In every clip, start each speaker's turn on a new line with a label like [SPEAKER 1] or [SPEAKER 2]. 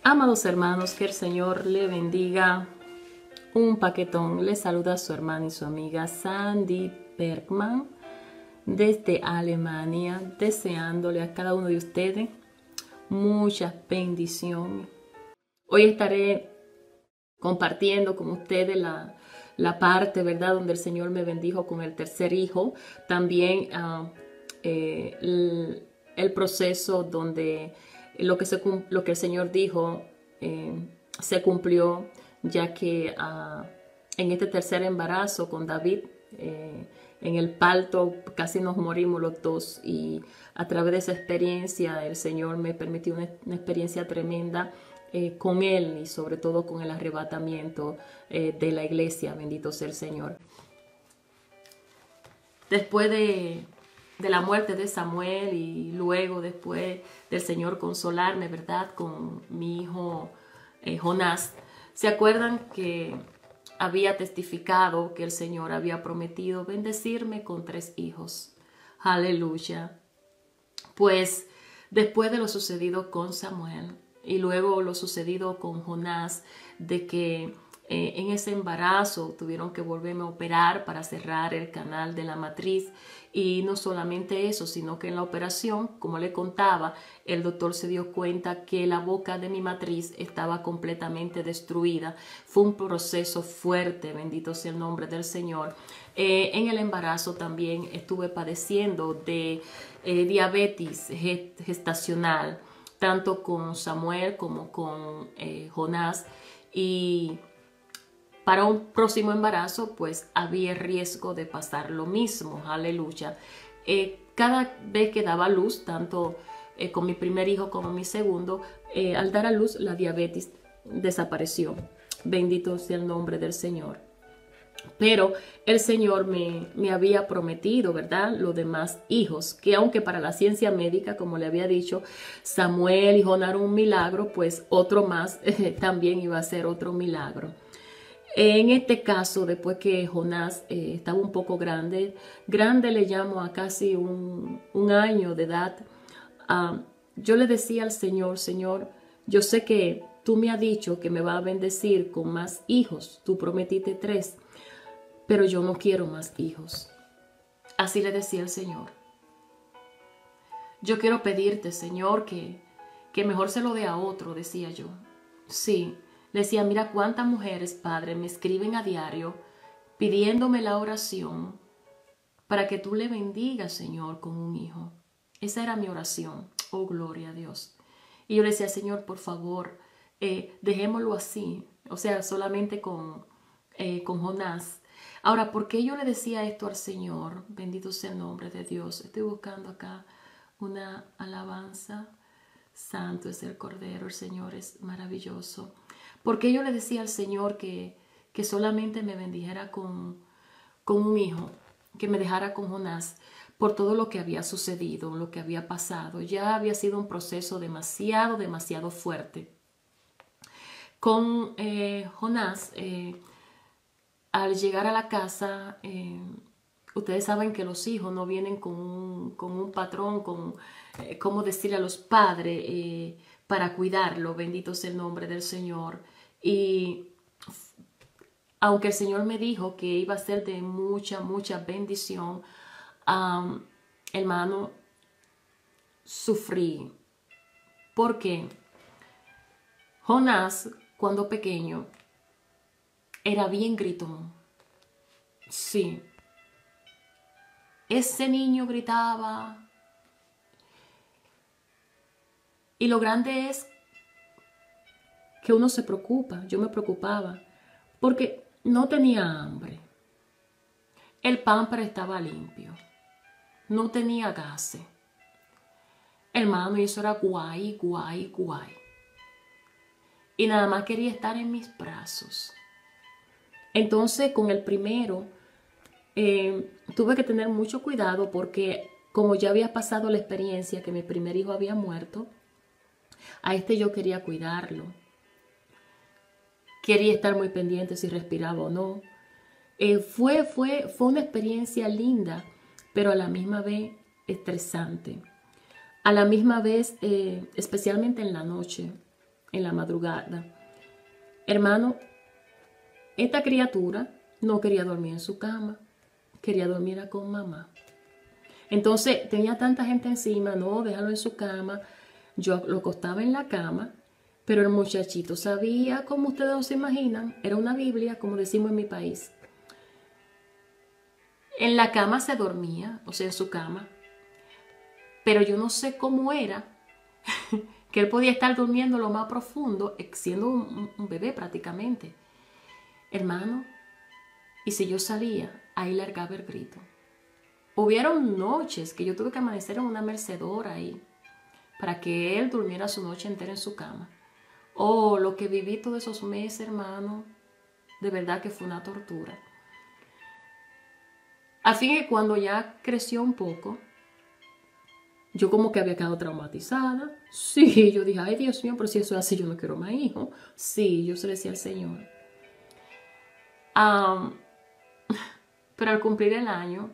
[SPEAKER 1] Amados hermanos, que el Señor le bendiga. Un paquetón. Les saluda su hermana y su amiga Sandy Bergman desde Alemania, deseándole a cada uno de ustedes muchas bendiciones. Hoy estaré compartiendo con ustedes la parte, ¿verdad?, donde el Señor me bendijo con el tercer hijo. También el proceso donde lo que el Señor dijo se cumplió, ya que en este tercer embarazo con David, en el parto casi nos morimos los dos, y a través de esa experiencia el Señor me permitió una experiencia tremenda con Él, y sobre todo con el arrebatamiento de la iglesia. Bendito sea el Señor. Después de la muerte de Samuel, y luego después del Señor consolarme, ¿verdad?, con mi hijo Jonás, ¿se acuerdan que había testificado que el Señor había prometido bendecirme con 3 hijos? Aleluya. Pues después de lo sucedido con Samuel y luego lo sucedido con Jonás, de que en ese embarazo tuvieron que volverme a operar para cerrar el canal de la matriz, y no solamente eso, sino que en la operación, como le contaba, el doctor se dio cuenta que la boca de mi matriz estaba completamente destruida. Fue un proceso fuerte, bendito sea el nombre del Señor. En el embarazo también estuve padeciendo de diabetes gestacional, tanto con Samuel como con Jonás, y para un próximo embarazo pues había riesgo de pasar lo mismo. Aleluya. Cada vez que daba luz, tanto con mi primer hijo como mi segundo, al dar a luz la diabetes desapareció. Bendito sea el nombre del Señor. Pero el Señor me había prometido, ¿verdad?, los demás hijos, que aunque para la ciencia médica, como le había dicho, Samuel y Jonás eran un milagro, pues otro más también iba a ser otro milagro. En este caso, después que Jonás estaba un poco grande le llamo a casi un año de edad, yo le decía al Señor: Señor, yo sé que tú me has dicho que me vas a bendecir con más hijos, tú prometiste 3, pero yo no quiero más hijos. Así le decía al Señor. Yo quiero pedirte, Señor, que mejor se lo dé a otro, decía yo. Sí. Le decía: mira cuántas mujeres, Padre, me escriben a diario pidiéndome la oración para que tú le bendigas, Señor, con un hijo. Esa era mi oración. Oh, gloria a Dios. Y yo le decía: Señor, por favor, dejémoslo así. O sea, solamente con Jonás. Ahora, ¿por qué yo le decía esto al Señor? Bendito sea el nombre de Dios. Estoy buscando acá una alabanza. Santo es el Cordero, el Señor es maravilloso. Porque yo le decía al Señor que solamente me bendijera con un hijo, que me dejara con Jonás, por todo lo que había sucedido, lo que había pasado. Ya había sido un proceso demasiado fuerte. Con Jonás, al llegar a la casa, ustedes saben que los hijos no vienen con un patrón, con cómo decirle a los padres para cuidarlo. Bendito sea el nombre del Señor. Y aunque el Señor me dijo que iba a ser de mucha bendición, hermano, sufrí. Porque Jonás, cuando pequeño, era bien gritón. Sí. Ese niño gritaba. Y lo grande es que uno se preocupa. Yo me preocupaba porque no tenía hambre. El pámpara estaba limpio. No tenía gases. Hermano, y eso era guay. Y nada más quería estar en mis brazos. Entonces, con el primero, tuve que tener mucho cuidado, porque como ya había pasado la experiencia que mi primer hijo había muerto, a este yo quería cuidarlo. Quería estar muy pendiente si respiraba o no. Fue una experiencia linda, pero a la misma vez estresante. A la misma vez, especialmente en la noche, en la madrugada. Hermano, esta criatura no quería dormir en su cama, quería dormir con mamá. Entonces tenía tanta gente encima, no, déjalo en su cama. Yo lo acostaba en la cama, pero el muchachito sabía, como ustedes no se imaginan, era una Biblia, como decimos en mi país. En la cama se dormía, o sea, en su cama, pero yo no sé cómo era que él podía estar durmiendo lo más profundo, siendo un bebé prácticamente. Hermano, y si yo salía, ahí largaba el grito. Hubieron noches que yo tuve que amanecer en una mecedora ahí para que él durmiera su noche entera en su cama. Oh, lo que viví todos esos meses, hermano, de verdad que fue una tortura. Al fin que cuando ya creció un poco, yo como que había quedado traumatizada. Sí, yo dije, ay Dios mío, pero si eso es así, yo no quiero más hijos. Sí, yo se lo decía al Señor. Pero al cumplir el año,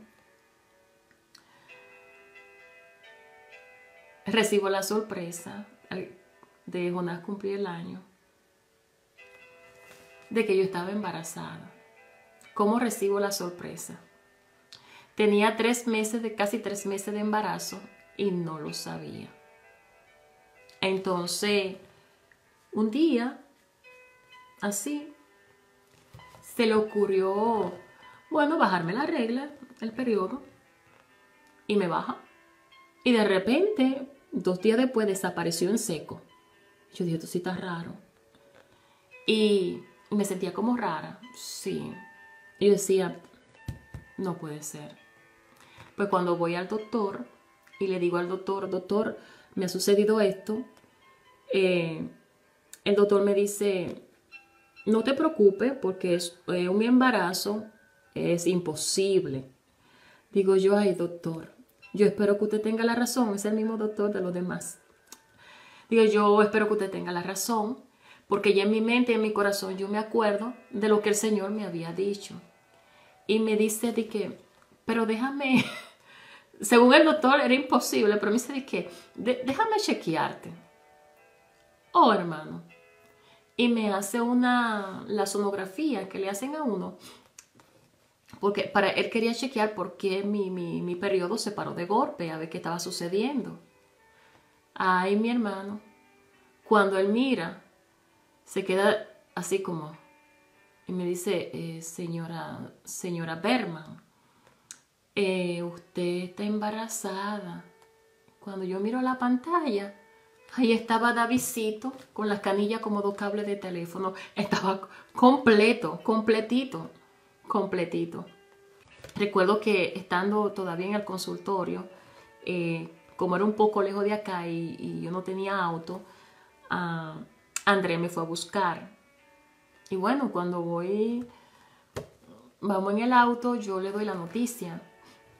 [SPEAKER 1] recibo la sorpresa de Jonás cumplir el año, de que yo estaba embarazada. ¿Cómo recibo la sorpresa? Tenía casi 3 meses de embarazo y no lo sabía. Entonces, un día, así, se le ocurrió, bueno, bajarme la regla, el periodo, y me baja. Y de repente, 2 días después, desapareció en seco. Yo dije, esto sí está raro. Y me sentía como rara, sí. Y yo decía, no puede ser. Pues cuando voy al doctor y le digo al doctor, doctor, me ha sucedido esto, el doctor me dice, no te preocupes porque un embarazo es imposible. Digo yo, ay doctor, yo espero que usted tenga la razón, es el mismo doctor de los demás. Digo, yo espero que usted tenga la razón, porque ya en mi mente y en mi corazón yo me acuerdo de lo que el Señor me había dicho. Y me dice de que, pero déjame, según el doctor era imposible, pero me dice de que, déjame chequearte. Oh, hermano. Y me hace la sonografía que le hacen a uno. Porque él quería chequear por qué mi periodo se paró de golpe, a ver qué estaba sucediendo. Ay, mi hermano, cuando él mira, se queda así como, y me dice, señora Berman, usted está embarazada. Cuando yo miro la pantalla, ahí estaba Davidcito con las canillas como 2 cables de teléfono. Estaba completo, completito. Recuerdo que estando todavía en el consultorio, como era un poco lejos de acá y yo no tenía auto, André me fue a buscar. Y bueno, cuando vamos en el auto, yo le doy la noticia.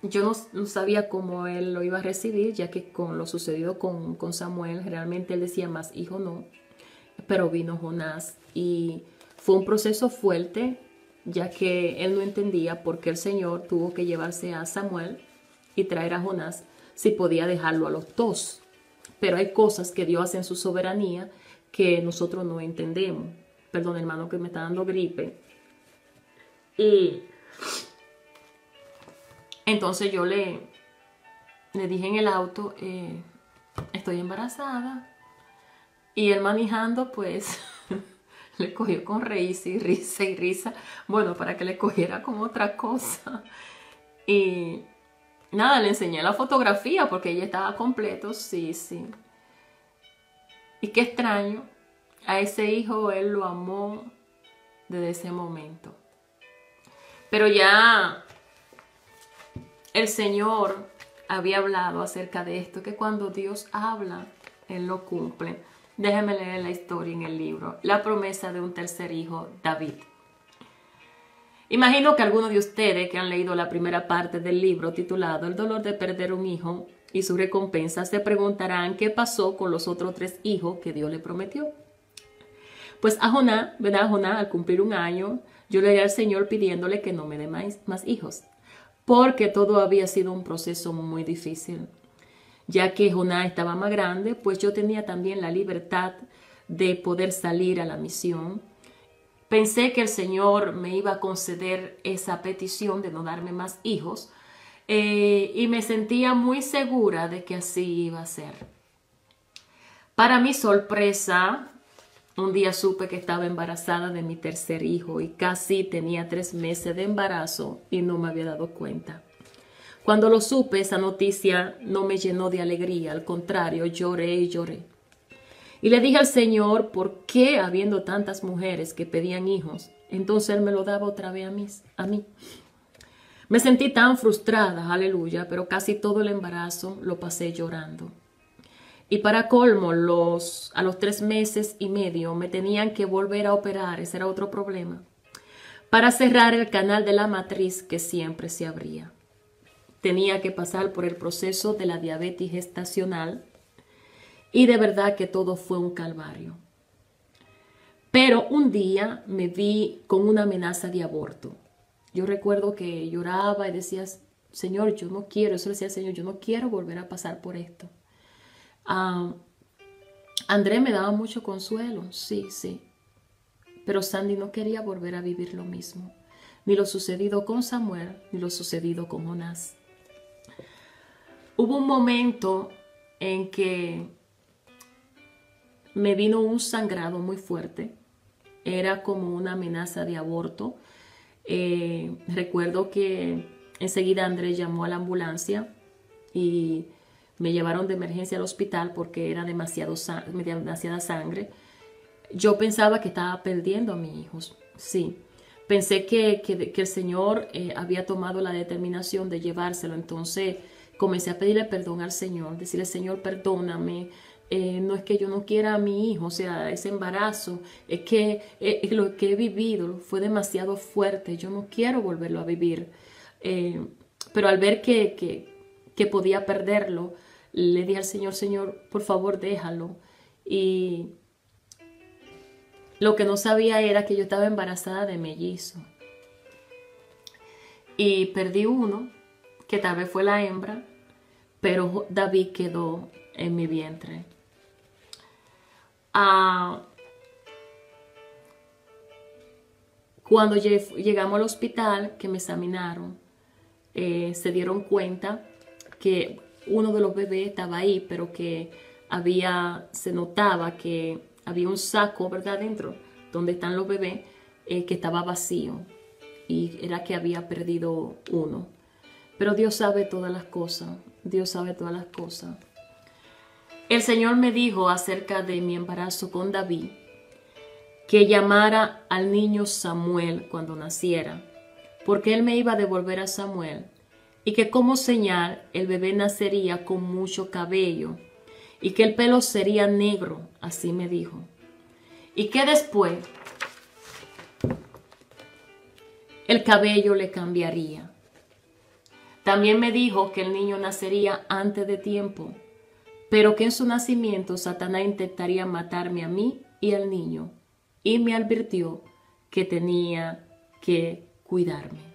[SPEAKER 1] Yo no sabía cómo él lo iba a recibir, ya que con lo sucedido con Samuel, realmente él decía más hijo no, pero vino Jonás y fue un proceso fuerte, ya que él no entendía por qué el Señor tuvo que llevarse a Samuel y traer a Jonás si podía dejarlo a los 2. Pero hay cosas que Dios hace en su soberanía que nosotros no entendemos. Perdón, hermano, que me está dando gripe. Y entonces yo le dije en el auto, estoy embarazada. Y él manejando, pues, le cogió con risa y risa y risa. Bueno, para que le cogiera con otra cosa. Y nada, le enseñé la fotografía porque ella estaba completo, sí. Y qué extraño, a ese hijo él lo amó desde ese momento. Pero ya el Señor había hablado acerca de esto, que cuando Dios habla, Él lo cumple. Déjenme leer la historia en el libro. La promesa de un tercer hijo, David. Imagino que algunos de ustedes que han leído la primera parte del libro titulado El dolor de perder un hijo y su recompensa se preguntarán qué pasó con los otros 3 hijos que Dios le prometió. Pues a Jonás, ¿verdad? Jonás, al cumplir 1 año, yo le di al Señor pidiéndole que no me dé más hijos, porque todo había sido un proceso muy difícil. Ya que Jonás estaba más grande, pues yo tenía también la libertad de poder salir a la misión. Pensé que el Señor me iba a conceder esa petición de no darme más hijos, y me sentía muy segura de que así iba a ser. Para mi sorpresa, un día supe que estaba embarazada de mi tercer hijo y casi tenía 3 meses de embarazo y no me había dado cuenta. Cuando lo supe, esa noticia no me llenó de alegría, al contrario, lloré y lloré. Y le dije al Señor, ¿por qué habiendo tantas mujeres que pedían hijos, entonces Él me lo daba otra vez a mí? Me sentí tan frustrada, aleluya, pero casi todo el embarazo lo pasé llorando. Y para colmo, a los 3 meses y medio me tenían que volver a operar, ese era otro problema, para cerrar el canal de la matriz que siempre se abría. Tenía que pasar por el proceso de la diabetes gestacional y de verdad que todo fue un calvario. Pero un día me vi con una amenaza de aborto. Yo recuerdo que lloraba y decía, Señor, yo no quiero, eso le decía al Señor, yo no quiero volver a pasar por esto. André me daba mucho consuelo, sí, pero Sandy no quería volver a vivir lo mismo, ni lo sucedido con Samuel, ni lo sucedido con Jonás. Hubo un momento en que me vino un sangrado muy fuerte, era como una amenaza de aborto. Recuerdo que enseguida Andrés llamó a la ambulancia y me llevaron de emergencia al hospital porque era demasiada sangre. Yo pensaba que estaba perdiendo a mis hijos, sí. Pensé que el Señor había tomado la determinación de llevárselo, entonces comencé a pedirle perdón al Señor, decirle, Señor, perdóname, no es que yo no quiera a mi hijo, o sea, ese embarazo, es que lo que he vivido fue demasiado fuerte, yo no quiero volverlo a vivir. Pero al ver que podía perderlo, le dije al Señor, Señor, por favor, déjalo. Y lo que no sabía era que yo estaba embarazada de mellizo. Y perdí uno, que tal vez fue la hembra, pero David quedó en mi vientre. Cuando llegamos al hospital, que me examinaron, se dieron cuenta que uno de los bebés estaba ahí, pero que se notaba que había un saco, ¿verdad?, dentro, donde están los bebés, que estaba vacío. Y era que había perdido uno. Pero Dios sabe todas las cosas. Dios sabe todas las cosas. El Señor me dijo acerca de mi embarazo con David, que llamara al niño Samuel cuando naciera, porque Él me iba a devolver a Samuel, y que como señal el bebé nacería con mucho cabello, y que el pelo sería negro, así me dijo. Y que después el cabello le cambiaría. También me dijo que el niño nacería antes de tiempo, pero que en su nacimiento Satanás intentaría matarme a mí y al niño, y me advirtió que tenía que cuidarme.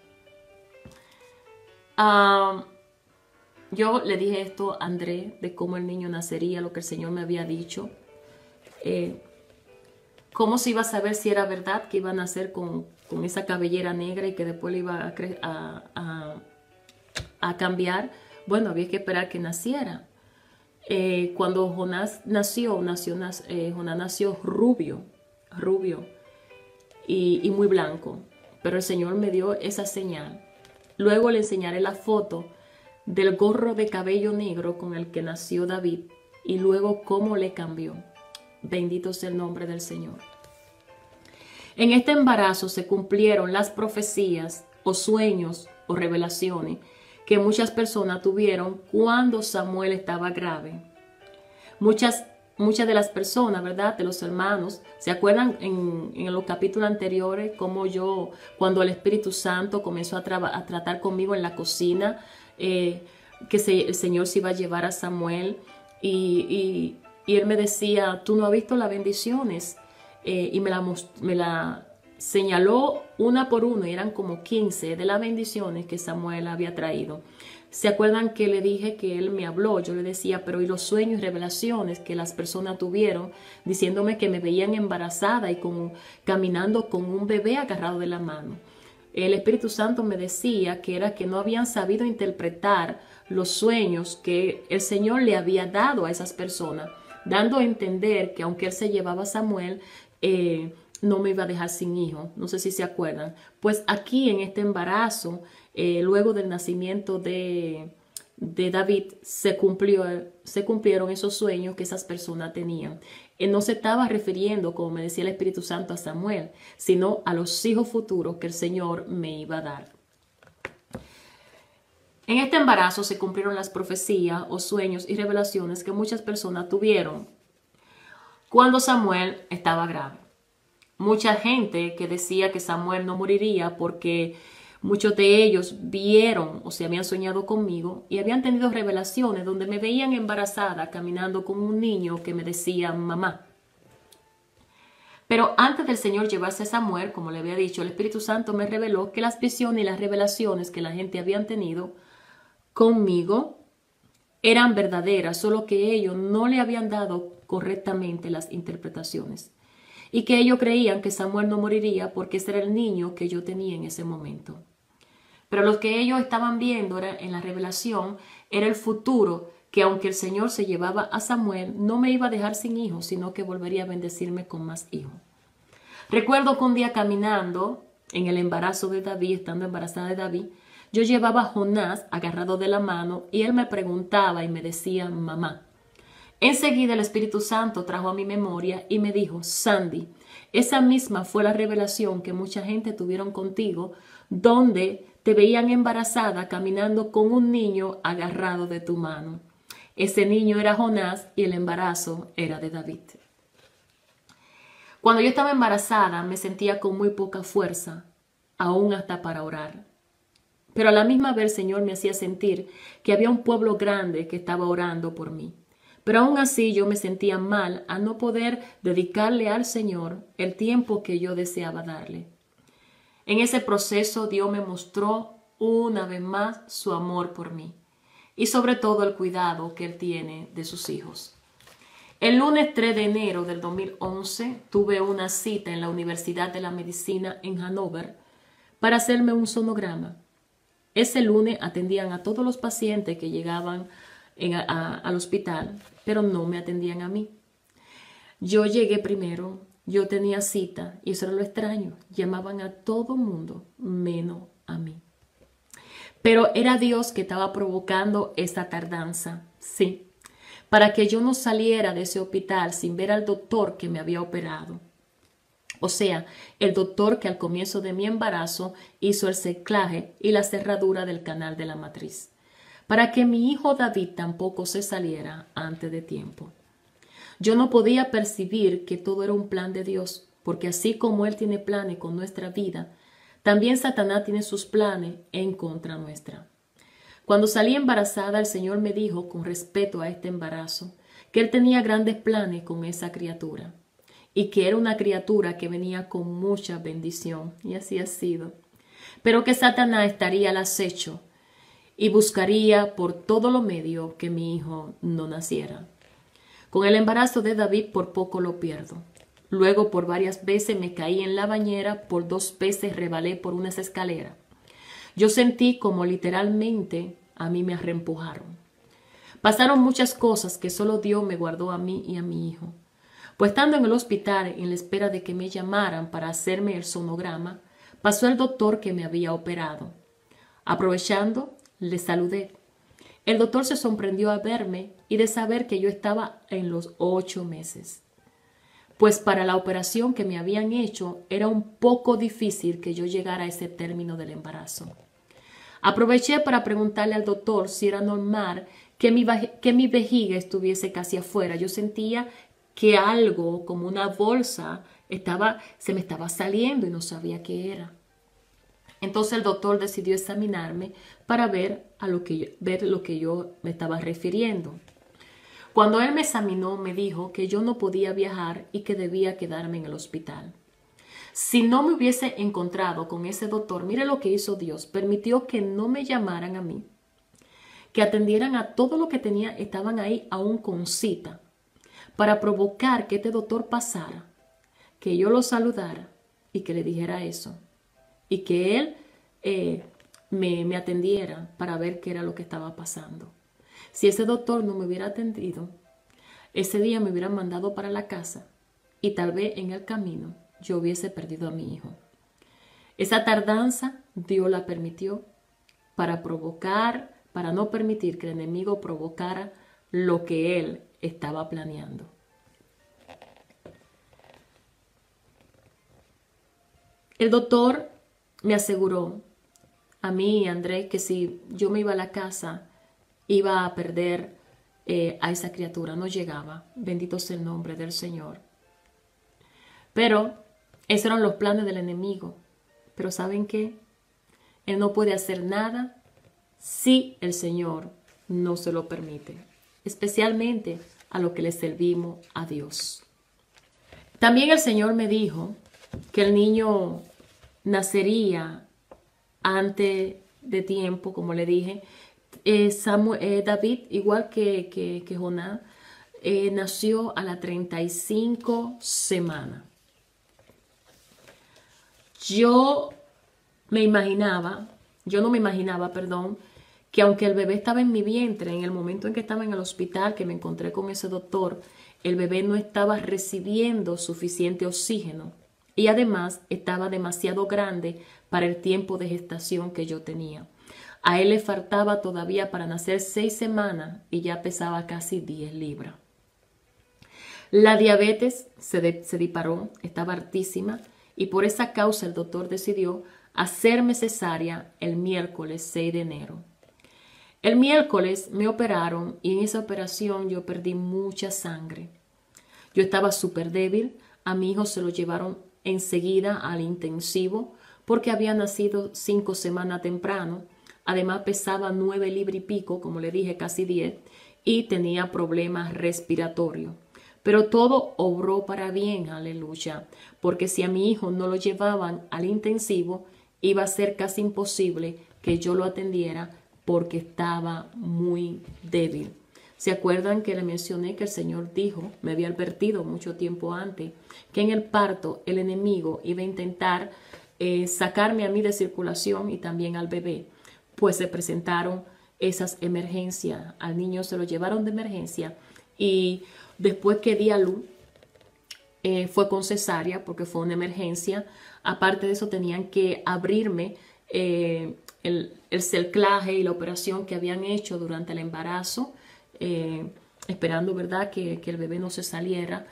[SPEAKER 1] Yo le dije esto a André, de cómo el niño nacería, lo que el Señor me había dicho. ¿Cómo se iba a saber si era verdad que iba a nacer con esa cabellera negra y que después le iba a cambiar? Bueno, había que esperar que naciera. Cuando Jonás nació rubio y muy blanco, pero el Señor me dio esa señal. Luego le enseñaré la foto del gorro de cabello negro con el que nació David y luego cómo le cambió. Bendito sea el nombre del Señor. En este embarazo se cumplieron las profecías o sueños o revelaciones que muchas personas tuvieron cuando Samuel estaba grave. Muchas de las personas, ¿verdad?, de los hermanos, ¿se acuerdan en los capítulos anteriores cómo cuando el Espíritu Santo comenzó a tratar conmigo en la cocina, que el Señor se iba a llevar a Samuel y Él me decía, tú no has visto las bendiciones, y me la señaló una por una, y eran como 15 de las bendiciones que Samuel había traído. ¿Se acuerdan que le dije que él me habló? Yo le decía, pero ¿y los sueños y revelaciones que las personas tuvieron diciéndome que me veían embarazada y caminando con un bebé agarrado de la mano? El Espíritu Santo me decía que era que no habían sabido interpretar los sueños que el Señor le había dado a esas personas, dando a entender que aunque él se llevaba a Samuel, no me iba a dejar sin hijo. No sé si se acuerdan. Pues aquí en este embarazo, luego del nacimiento de David, se cumplieron esos sueños que esas personas tenían. Él no se estaba refiriendo, como me decía el Espíritu Santo, a Samuel, sino a los hijos futuros que el Señor me iba a dar. En este embarazo se cumplieron las profecías o sueños y revelaciones que muchas personas tuvieron cuando Samuel estaba grave. Mucha gente que decía que Samuel no moriría porque muchos de ellos vieron o se habían soñado conmigo y habían tenido revelaciones donde me veían embarazada caminando con un niño que me decía mamá. Pero antes del Señor llevarse a Samuel, como le había dicho, el Espíritu Santo me reveló que las visiones y las revelaciones que la gente habían tenido conmigo eran verdaderas, solo que ellos no le habían dado correctamente las interpretaciones. Y que ellos creían que Samuel no moriría porque ese era el niño que yo tenía en ese momento. Pero lo que ellos estaban viendo en la revelación era el futuro, que aunque el Señor se llevaba a Samuel, no me iba a dejar sin hijos, sino que volvería a bendecirme con más hijos. Recuerdo que un día caminando en el embarazo de David, estando embarazada de David, yo llevaba a Jonás agarrado de la mano y él me preguntaba y me decía mamá. Enseguida el Espíritu Santo trajo a mi memoria y me dijo, Sandy, esa misma fue la revelación que mucha gente tuvieron contigo, donde te veían embarazada caminando con un niño agarrado de tu mano. Ese niño era Jonás y el embarazo era de David. Cuando yo estaba embarazada me sentía con muy poca fuerza, aún hasta para orar. Pero a la misma vez el Señor me hacía sentir que había un pueblo grande que estaba orando por mí. Pero aún así yo me sentía mal a no poder dedicarle al Señor el tiempo que yo deseaba darle. En ese proceso Dios me mostró una vez más su amor por mí y sobre todo el cuidado que Él tiene de sus hijos. El lunes 3 de enero del 2011 tuve una cita en la Universidad de la Medicina en Hannover para hacerme un sonograma. Ese lunes atendían a todos los pacientes que llegaban al hospital, pero no me atendían a mí. Yo llegué primero, yo tenía cita y eso era lo extraño. Llamaban a todo mundo menos a mí. Pero era Dios que estaba provocando esa tardanza, sí, para que yo no saliera de ese hospital sin ver al doctor que me había operado. O sea, el doctor que al comienzo de mi embarazo hizo el cerclaje y la cerradura del canal de la matriz, para que mi hijo David tampoco se saliera antes de tiempo. Yo no podía percibir que todo era un plan de Dios, porque así como Él tiene planes con nuestra vida, también Satanás tiene sus planes en contra nuestra. Cuando salí embarazada, el Señor me dijo, con respeto a este embarazo, que Él tenía grandes planes con esa criatura y que era una criatura que venía con mucha bendición, y así ha sido, pero que Satanás estaría al acecho y buscaría por todos los medios que mi hijo no naciera. Con el embarazo de David por poco lo pierdo. Luego por varias veces me caí en la bañera, por 2 veces rebalé por unas escaleras. Yo sentí como literalmente a mí me reempujaron. Pasaron muchas cosas que solo Dios me guardó a mí y a mi hijo. Pues estando en el hospital en la espera de que me llamaran para hacerme el sonograma, pasó el doctor que me había operado. Aprovechando, le saludé. El doctor se sorprendió a verme y de saber que yo estaba en los 8 meses. Pues para la operación que me habían hecho era un poco difícil que yo llegara a ese término del embarazo. Aproveché para preguntarle al doctor si era normal que mi vejiga estuviese casi afuera. Yo sentía que algo como una bolsa se me estaba saliendo y no sabía qué era. Entonces el doctor decidió examinarme para ver lo que yo me estaba refiriendo. Cuando él me examinó, me dijo que yo no podía viajar y que debía quedarme en el hospital. Si no me hubiese encontrado con ese doctor, mire lo que hizo Dios. Permitió que no me llamaran a mí. que atendieran a todo lo que tenía, estaban ahí aún con cita, para provocar que este doctor pasara, que yo lo saludara y que le dijera eso, y que él me atendiera para ver qué era lo que estaba pasando. Si ese doctor no me hubiera atendido, ese día me hubieran mandado para la casa y tal vez en el camino yo hubiese perdido a mi hijo. Esa tardanza Dios la permitió para provocar, para no permitir que el enemigo provocara lo que él estaba planeando. El doctor me aseguró a mí y a Andrés que si yo me iba a la casa iba a perder a esa criatura, no llegaba. Bendito sea el nombre del Señor. Pero esos eran los planes del enemigo. Pero ¿saben qué? Él no puede hacer nada si el Señor no se lo permite, especialmente a lo que le servimos a Dios. También el Señor me dijo que el niño nacería antes de tiempo, como le dije. David, igual que Jonás, nació a las 35 semanas. Yo no me imaginaba, que aunque el bebé estaba en mi vientre, en el momento en que estaba en el hospital, que me encontré con ese doctor, el bebé no estaba recibiendo suficiente oxígeno y además estaba demasiado grande para el tiempo de gestación que yo tenía. A él le faltaba todavía para nacer 6 semanas y ya pesaba casi 10 libras. La diabetes se disparó, estaba altísima y por esa causa el doctor decidió hacerme cesárea el miércoles 6 de enero. El miércoles me operaron y en esa operación yo perdí mucha sangre. Yo estaba súper débil, a mi hijo se lo llevaron enseguida al intensivo porque había nacido 5 semanas temprano. Además pesaba 9 libras y pico, como le dije, casi 10, y tenía problemas respiratorios. Pero todo obró para bien, aleluya, porque si a mi hijo no lo llevaban al intensivo, iba a ser casi imposible que yo lo atendiera porque estaba muy débil. ¿Se acuerdan que le mencioné que el Señor dijo, me había advertido mucho tiempo antes, que en el parto el enemigo iba a intentar sacarme a mí de circulación y también al bebé? Pues se presentaron esas emergencias. Al niño se lo llevaron de emergencia y después que di a luz fue con cesárea porque fue una emergencia. Aparte de eso tenían que abrirme el cerclaje y la operación que habían hecho durante el embarazo, esperando, ¿verdad?, que el bebé no se saliera.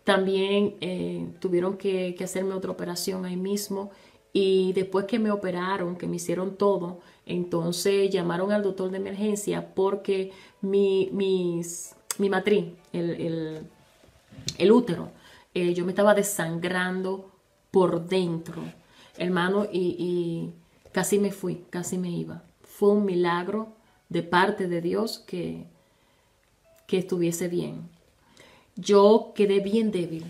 [SPEAKER 1] También tuvieron que hacerme otra operación ahí mismo. Y después que me operaron, que me hicieron todo, entonces llamaron al doctor de emergencia porque mi matriz, el útero, yo me estaba desangrando por dentro, hermano, y casi me fui, casi me iba. Fue un milagro de parte de Dios que estuviese bien. Yo quedé bien débil,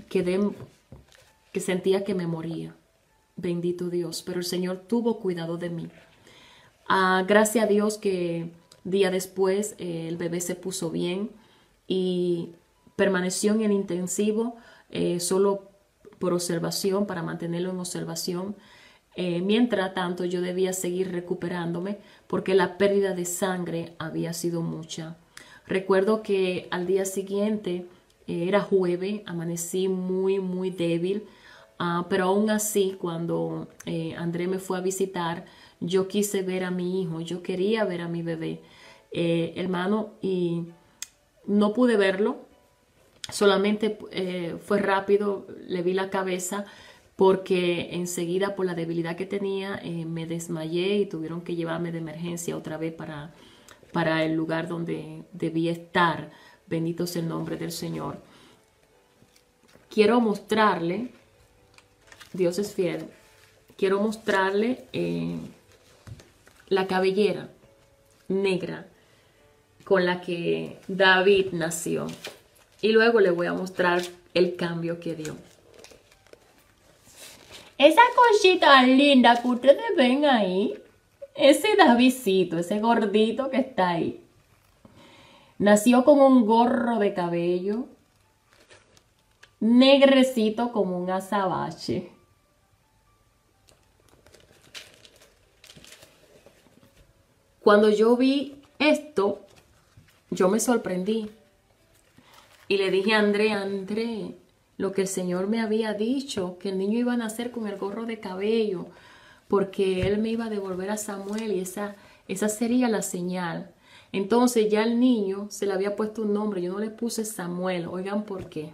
[SPEAKER 1] que sentía que me moría. Bendito Dios, pero el Señor tuvo cuidado de mí. Gracias a Dios que día después el bebé se puso bien y permaneció en el intensivo solo por observación, para mantenerlo en observación. Mientras tanto yo debía seguir recuperándome porque la pérdida de sangre había sido mucha. Recuerdo que al día siguiente, era jueves, amanecí muy débil. Pero aún así, cuando André me fue a visitar, yo quise ver a mi hijo, yo quería ver a mi bebé, hermano, y no pude verlo, solamente fue rápido, le vi la cabeza, porque enseguida por la debilidad que tenía me desmayé y tuvieron que llevarme de emergencia otra vez para el lugar donde debía estar. Bendito sea el nombre del Señor. Quiero mostrarle, Dios es fiel, quiero mostrarle la cabellera negra con la que David nació. Y luego le voy a mostrar el cambio que dio. Esa cosita linda que ustedes ven ahí, Ese Davidcito, ese gordito que está ahí, nació con un gorro de cabello, negrecito como un azabache. Cuando yo vi esto, yo me sorprendí. Y le dije a André, lo que el Señor me había dicho, que el niño iba a nacer con el gorro de cabello, porque Él me iba a devolver a Samuel y esa sería la señal. Entonces ya el niño se le había puesto un nombre, yo no le puse Samuel, oigan por qué.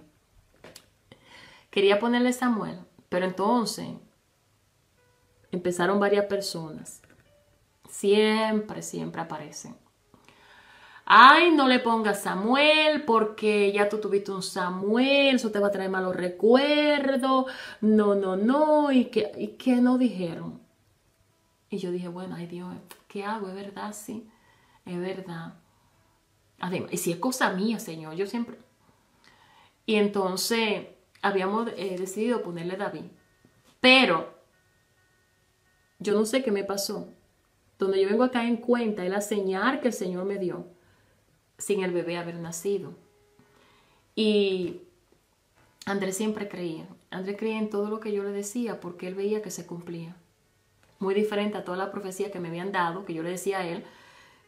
[SPEAKER 1] Quería ponerle Samuel, pero entonces empezaron varias personas. Siempre aparecen. Ay, no le pongas Samuel porque ya tú tuviste un Samuel, eso te va a traer malos recuerdos. No. ¿Y qué no dijeron? Y yo dije, bueno, ay Dios, ¿qué hago? Es verdad, sí, es verdad. Además, y si es cosa mía, Señor, yo siempre... Y entonces habíamos decidido ponerle David. Pero yo no sé qué me pasó. Donde yo vengo acá en cuenta es la señal que el Señor me dio sin el bebé haber nacido. Y Andrés siempre creía. Andrés creía en todo lo que yo le decía porque él veía que se cumplía. Muy diferente a toda la profecía que me habían dado, que yo le decía a él.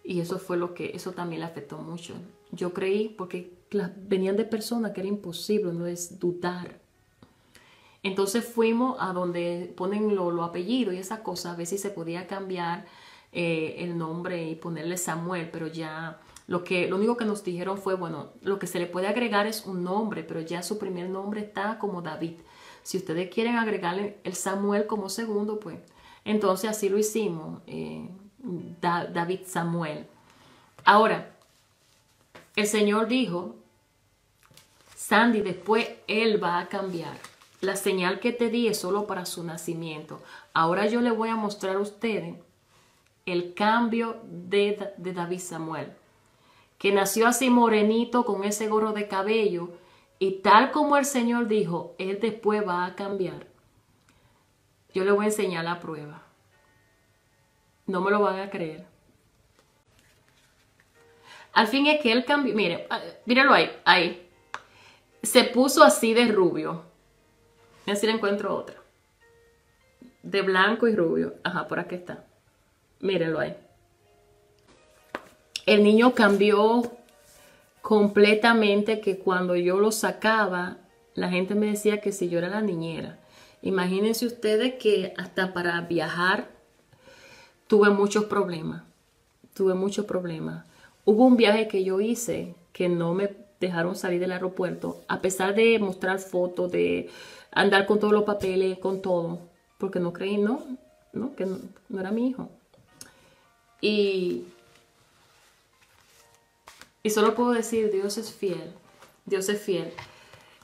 [SPEAKER 1] Y eso fue eso también le afectó mucho. Yo creí porque venían de personas que era imposible, no es dudar. Entonces fuimos a donde ponen los apellidos y esas cosas, a ver si se podía cambiar el nombre y ponerle Samuel, pero ya lo único que nos dijeron fue, bueno, lo que se le puede agregar es un nombre, pero ya su primer nombre está como David. Si ustedes quieren agregarle el Samuel como segundo, pues entonces así lo hicimos, David Samuel. Ahora, el Señor dijo, Sandy, después Él va a cambiar. La señal que te di es solo para su nacimiento. Ahora yo le voy a mostrar a ustedes el cambio de David Samuel, que nació así morenito con ese gorro de cabello y tal como el Señor dijo, Él después va a cambiar. Yo le voy a enseñar la prueba. No me lo van a creer. Al fin es que Él cambió. Miren, míralo ahí. Se puso así de rubio. A ver si le encuentro otra. De blanco y rubio. Ajá, por aquí está. Mírenlo ahí. El niño cambió completamente, que cuando yo lo sacaba, la gente me decía que si yo era la niñera. Imagínense ustedes que hasta para viajar tuve muchos problemas. Hubo un viaje que yo hice que no me dejaron salir del aeropuerto, a pesar de mostrar fotos, de andar con todos los papeles, con todo, porque no creí, que no era mi hijo. Y solo puedo decir, Dios es fiel. Dios es fiel.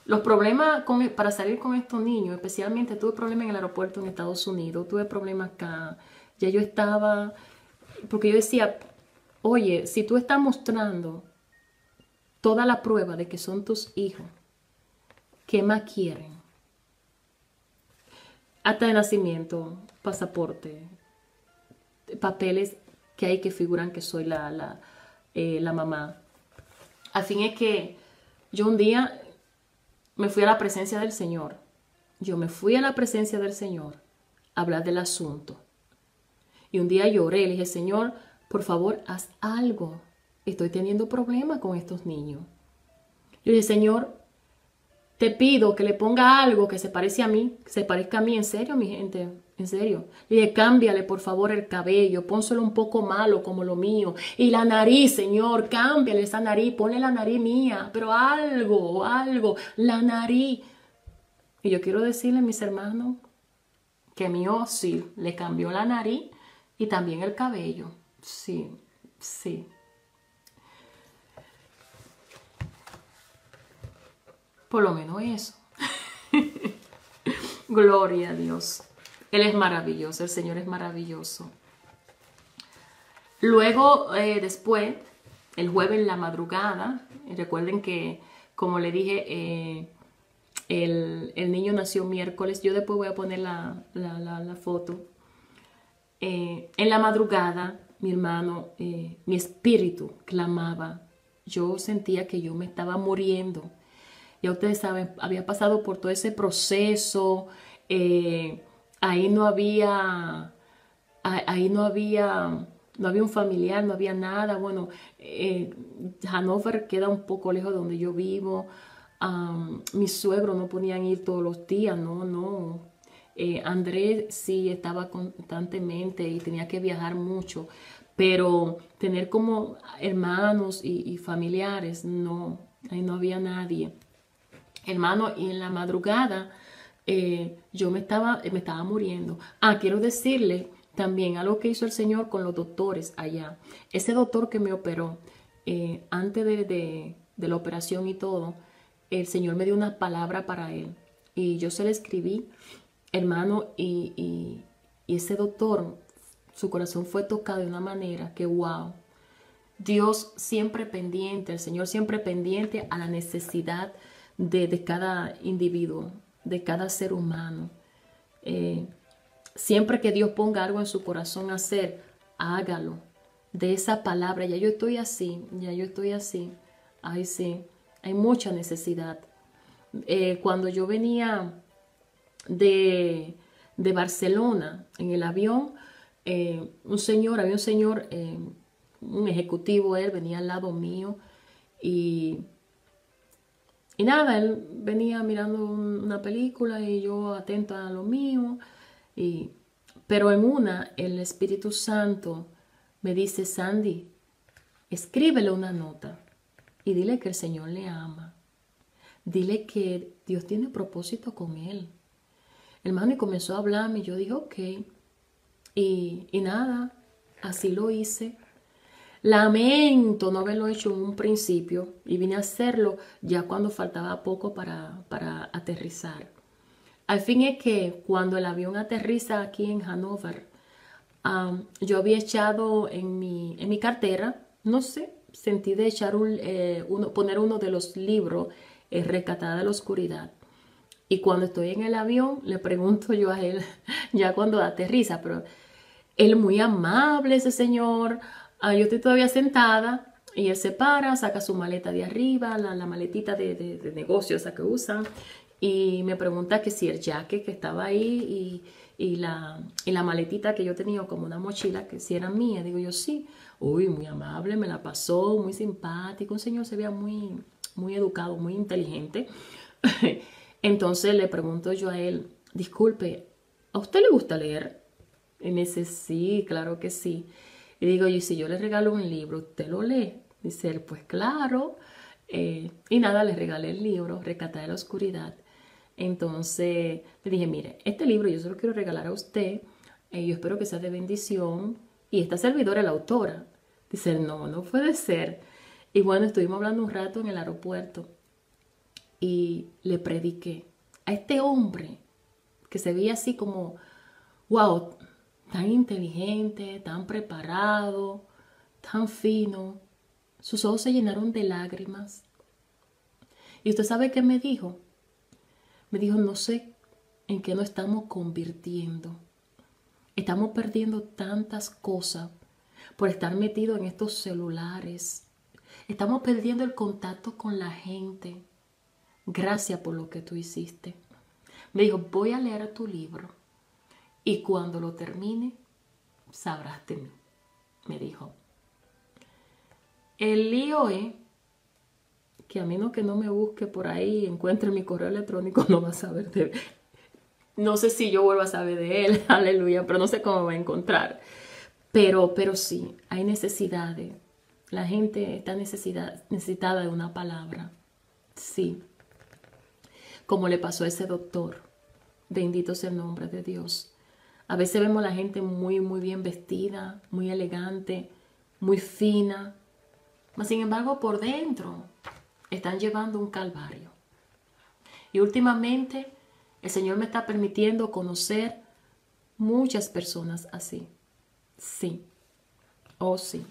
[SPEAKER 1] Los problemas para salir con estos niños, especialmente tuve problemas en el aeropuerto en Estados Unidos, tuve problemas acá. Ya yo estaba, porque yo decía, oye, si tú estás mostrando toda la prueba de que son tus hijos, ¿qué más quieren? Acta de nacimiento, pasaporte, papeles que hay que figuran que soy la mamá. Al fin es que yo un día me fui a la presencia del Señor. Yo me fui a la presencia del Señor a hablar del asunto. Y un día lloré, le dije, Señor, por favor, haz algo. Estoy teniendo problemas con estos niños. Yo dije, Señor, te pido que le ponga algo que se parezca a mí, en serio, mi gente, en serio. Le dije, cámbiale por favor el cabello, pónselo un poco malo como lo mío. Y la nariz, Señor, cámbiale esa nariz, ponle la nariz mía, pero algo, la nariz. Y yo quiero decirle a mis hermanos que mi sí le cambió la nariz y también el cabello. Sí. Por lo menos eso. Gloria a Dios. Él es maravilloso, el Señor es maravilloso. Luego, después, el jueves en la madrugada, recuerden que, como le dije, el niño nació miércoles. Yo después voy a poner la foto. En la madrugada, mi hermano, mi espíritu clamaba. Yo sentía que yo me estaba muriendo. Ya ustedes saben, había pasado por todo ese proceso. Ahí no había, ahí no había un familiar, no había nada. Bueno, Hanover queda un poco lejos de donde yo vivo. Mis suegros no podían ir todos los días, no. Andrés sí estaba constantemente y tenía que viajar mucho, pero tener como hermanos y familiares, no, ahí no había nadie. Hermano, y en la madrugada yo me estaba muriendo. Quiero decirle también algo que hizo el Señor con los doctores allá. Ese doctor que me operó, antes de la operación y todo, el Señor me dio una palabra para él. Y yo se la escribí, hermano, y ese doctor, su corazón fue tocado de una manera que, wow. Dios siempre pendiente, el Señor siempre pendiente a la necesidad de cada individuo, de cada ser humano. Siempre que Dios ponga algo en su corazón a hacer, hágalo. De esa palabra, ya yo estoy así, ya yo estoy así. Ay, sí, hay mucha necesidad. Cuando yo venía de Barcelona en el avión, había un señor, un ejecutivo, él venía al lado mío y nada, él venía mirando una película y yo atenta a lo mío. Pero en el Espíritu Santo me dice: Sandy, escríbele una nota y dile que el Señor le ama. Dile que Dios tiene propósito con él. Hermano, y comenzó a hablarme y yo dije, ok. Y nada, así lo hice. Lamento no haberlo hecho en un principio y vine a hacerlo ya cuando faltaba poco para aterrizar. Al fin es que cuando el avión aterriza aquí en Hanover, yo había echado en mi cartera, no sé, sentí de echar poner uno de los libros, Rescatada de la Oscuridad. Y cuando estoy en el avión, le pregunto yo a él, ya cuando aterriza, pero él muy amable, ese señor. Yo estoy todavía sentada y él se para, saca su maleta de arriba, la maletita de negocio esa que usan, y me pregunta que si el jacket que estaba ahí y la maletita que yo tenía como una mochila, que si era mía. Digo yo, sí. Uy, muy amable, me la pasó, muy simpático. Un señor se veía muy educado, muy inteligente. Entonces le pregunto yo a él, disculpe, ¿a usted le gusta leer? Y me dice, sí, claro que sí. Y digo, y si yo le regalo un libro, ¿usted lo lee? Dice él, pues claro. Y nada, le regalé el libro, Rescatada de la Oscuridad. Entonces le dije, mire, este libro yo se lo quiero regalar a usted. Yo espero que sea de bendición. Y esta servidora es la autora. Dice, no puede ser. Y bueno, estuvimos hablando un rato en el aeropuerto. Y le prediqué a este hombre que se veía así como, wow, tan inteligente, tan preparado, tan fino. Sus ojos se llenaron de lágrimas. ¿Y usted sabe qué me dijo? Me dijo, no sé en qué nos estamos convirtiendo. Estamos perdiendo tantas cosas por estar metidos en estos celulares. Estamos perdiendo el contacto con la gente. Gracias por lo que tú hiciste. Me dijo, voy a leer tu libro y cuando lo termine, sabrás de mí. Me dijo. El lío es que a menos que no me busque por ahí, encuentre mi correo electrónico, no va a saber de él. No sé si yo vuelvo a saber de él, aleluya, pero no sé cómo va a encontrar. Pero sí, hay necesidades. La gente está necesitada de una palabra. Sí. Como le pasó a ese doctor. Bendito sea el nombre de Dios. A veces vemos a la gente muy bien vestida, muy elegante, muy fina. Mas sin embargo, por dentro están llevando un calvario. Y últimamente el Señor me está permitiendo conocer muchas personas así. Sí. Oh, sí.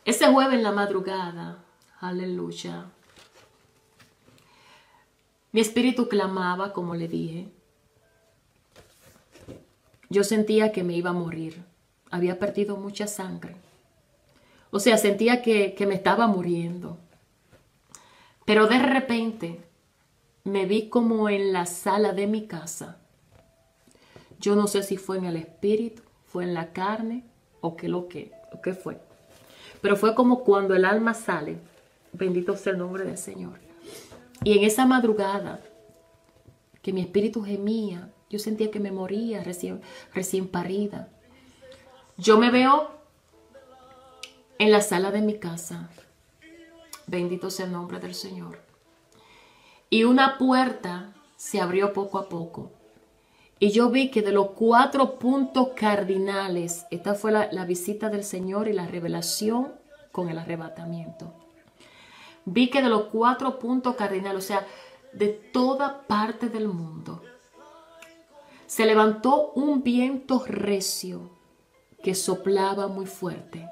[SPEAKER 1] Ese jueves en la madrugada, aleluya, mi espíritu clamaba, como le dije. yo sentía que me iba a morir. Había perdido mucha sangre. O sea, sentía que me estaba muriendo. Pero de repente me vi como en la sala de mi casa. Yo no sé si fue en el espíritu, fue en la carne o qué fue. Pero fue como cuando el alma sale. Bendito sea el nombre del Señor. Y en esa madrugada que mi espíritu gemía, yo sentía que me moría recién parida. Yo me veo en la sala de mi casa. Bendito sea el nombre del Señor. Y una puerta se abrió poco a poco. Y yo vi que de los 4 puntos cardinales, esta fue la visita del Señor y la revelación con el arrebatamiento. Vi que de los 4 puntos cardinales, o sea, de toda parte del mundo, se levantó un viento recio que soplaba muy fuerte.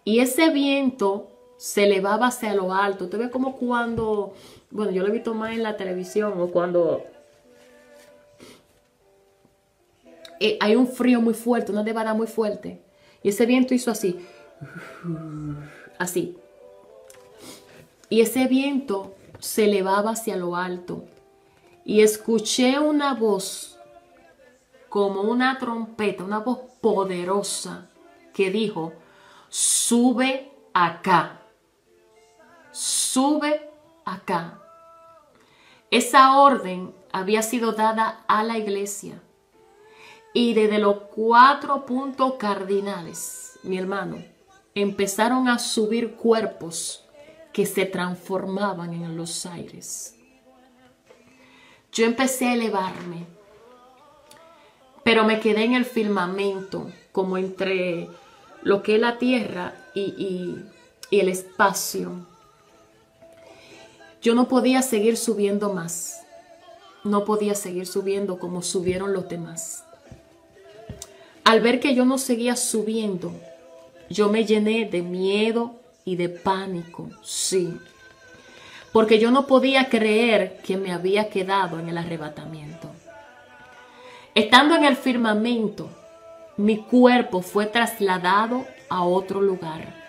[SPEAKER 1] Y ese viento se elevaba hacia lo alto. Usted ve como cuando, bueno, yo lo he visto más en la televisión, o cuando hay un frío muy fuerte, una nevada muy fuerte. Y ese viento hizo así. Así. Y ese viento se elevaba hacia lo alto. Y escuché una voz, como una trompeta, una voz poderosa, que dijo: sube acá. Sube acá. Esa orden había sido dada a la iglesia. Y desde los 4 puntos cardinales, mi hermano, empezaron a subir cuerpos que se transformaban en los aires. Yo empecé a elevarme, pero me quedé en el firmamento, como entre lo que es la tierra y el espacio. Yo no podía seguir subiendo más. No podía seguir subiendo como subieron los demás. Al ver que yo no seguía subiendo, yo me llené de miedo y de pánico, sí. Porque yo no podía creer que me había quedado en el arrebatamiento. Estando en el firmamento, mi cuerpo fue trasladado a otro lugar.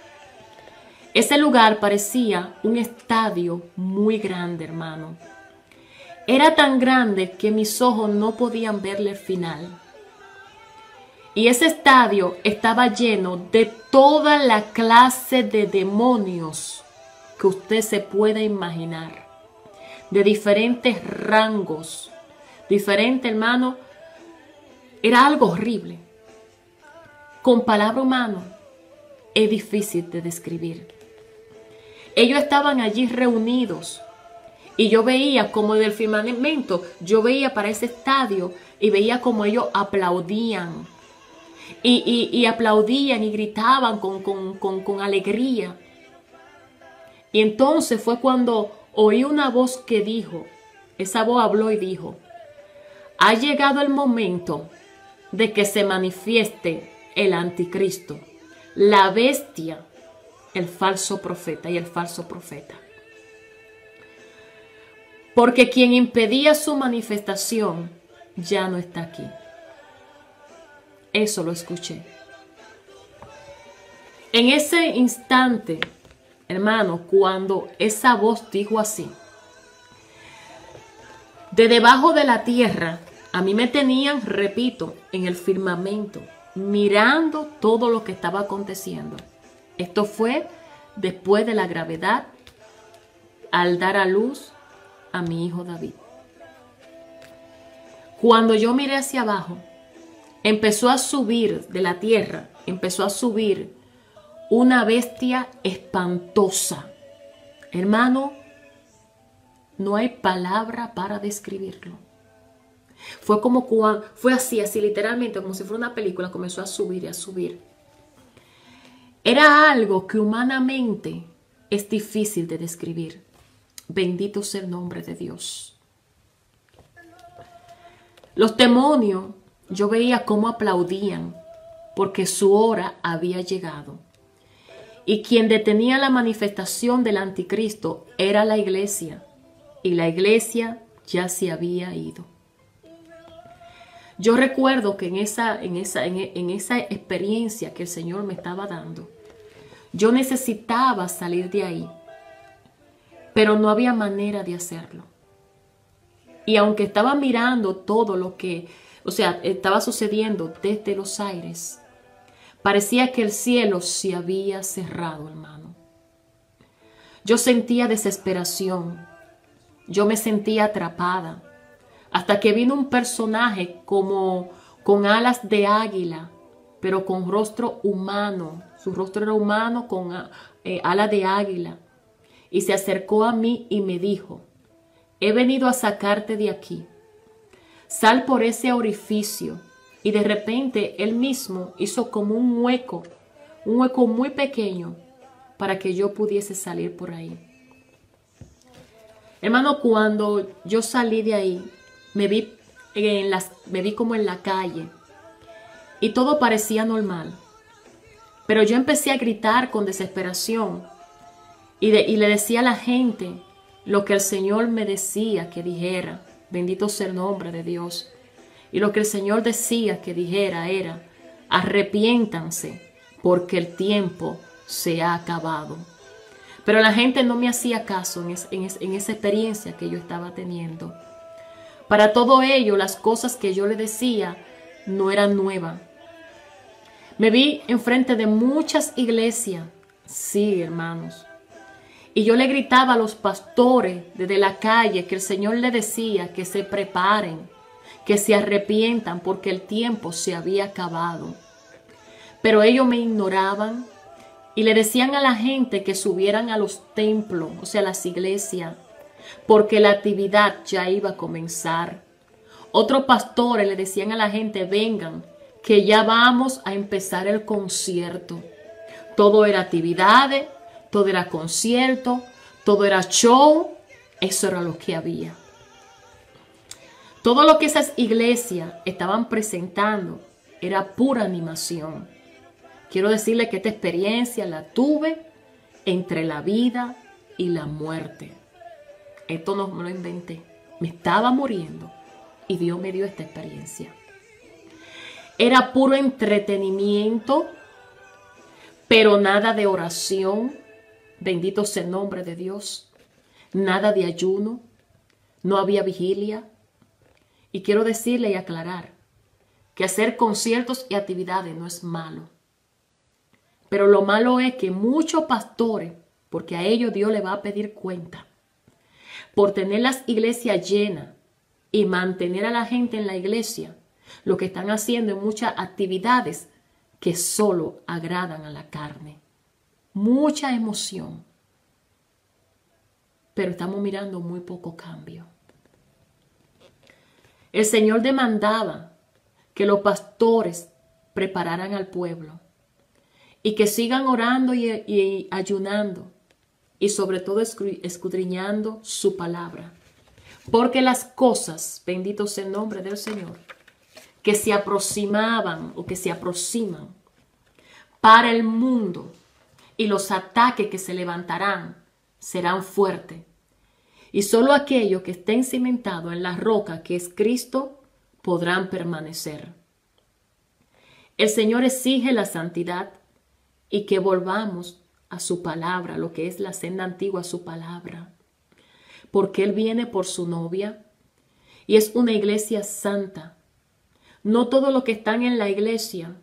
[SPEAKER 1] Ese lugar parecía un estadio muy grande, hermano. Era tan grande que mis ojos no podían verle el final. Y ese estadio estaba lleno de toda la clase de demonios que usted se pueda imaginar. De diferentes rangos. Diferente, hermano. Era algo horrible. Con palabra humana es difícil de describir. Ellos estaban allí reunidos. Y yo veía como del firmamento, yo veía para ese estadio y veía como ellos aplaudían. Y aplaudían y gritaban con alegría. Y entonces fue cuando oí una voz que dijo, esa voz habló y dijo: ha llegado el momento de que se manifieste el anticristo, la bestia, el falso profeta y el falso profeta. Porque quien impedía su manifestación ya no está aquí. Eso lo escuché. En ese instante, hermano, cuando esa voz dijo así, de debajo de la tierra, a mí me tenían, repito, en el firmamento, mirando todo lo que estaba aconteciendo. Esto fue después de la gravedad, al dar a luz a mi hijo David. Cuando yo miré hacia abajo, empezó a subir de la tierra, empezó a subir una bestia espantosa. Hermano, no hay palabra para describirlo. Fue como cuando, fue así literalmente, como si fuera una película, comenzó a subir y a subir. Era algo que humanamente es difícil de describir. Bendito sea el nombre de Dios. Los demonios, yo veía cómo aplaudían porque su hora había llegado. Y quien detenía la manifestación del anticristo era la iglesia. Y la iglesia ya se había ido. Yo recuerdo que en esa experiencia que el Señor me estaba dando, yo necesitaba salir de ahí, pero no había manera de hacerlo. Y aunque estaba mirando todo lo que, estaba sucediendo desde los aires, parecía que el cielo se había cerrado, hermano. Yo sentía desesperación, yo me sentía atrapada, hasta que vino un personaje como con alas de águila, pero con rostro humano. Su rostro era humano con alas de águila. Y se acercó a mí y me dijo: he venido a sacarte de aquí. Sal por ese orificio. Y de repente él mismo hizo como un hueco muy pequeño para que yo pudiese salir por ahí. Hermano, cuando yo salí de ahí, me vi como en la calle y todo parecía normal. Pero yo empecé a gritar con desesperación y le decía a la gente lo que el Señor me decía que dijera. Bendito sea el nombre de Dios. Y lo que el Señor decía que dijera era: arrepiéntanse porque el tiempo se ha acabado. Pero la gente no me hacía caso en esa experiencia que yo estaba teniendo. Para todo ello, las cosas que yo le decía no eran nuevas. Me vi enfrente de muchas iglesias. Sí, hermanos. Y yo le gritaba a los pastores desde la calle que el Señor le decía que se preparen, que se arrepientan porque el tiempo se había acabado. Pero ellos me ignoraban y le decían a la gente que subieran a los templos, a las iglesias, porque la actividad ya iba a comenzar. Otros pastores le decían a la gente: vengan, que ya vamos a empezar el concierto. Todo era actividades, todo era concierto, todo era show. Eso era lo que había. Todo lo que esas iglesias estaban presentando era pura animación. Quiero decirle que esta experiencia la tuve entre la vida y la muerte. Esto no me lo inventé. Me estaba muriendo y Dios me dio esta experiencia. Era puro entretenimiento, pero nada de oración. Bendito sea el nombre de Dios. Nada de ayuno. No había vigilia. Y quiero decirle y aclarar que hacer conciertos y actividades no es malo. Pero lo malo es que muchos pastores, porque a ellos Dios le va a pedir cuenta, por tener las iglesias llenas y mantener a la gente en la iglesia, lo que están haciendo es muchas actividades que solo agradan a la carne. Mucha emoción, pero estamos mirando muy poco cambio. El Señor demandaba que los pastores prepararan al pueblo y que sigan orando y ayunando y sobre todo escudriñando su palabra. Porque las cosas, bendito sea el nombre del Señor, que se aproximaban o que se aproximan para el mundo y los ataques que se levantarán serán fuertes. Y solo aquellos que estén cimentados en la roca que es Cristo podrán permanecer. El Señor exige la santidad y que volvamos a su palabra, lo que es la senda antigua, su palabra. Porque Él viene por su novia y es una iglesia santa. No todos los que están en la iglesia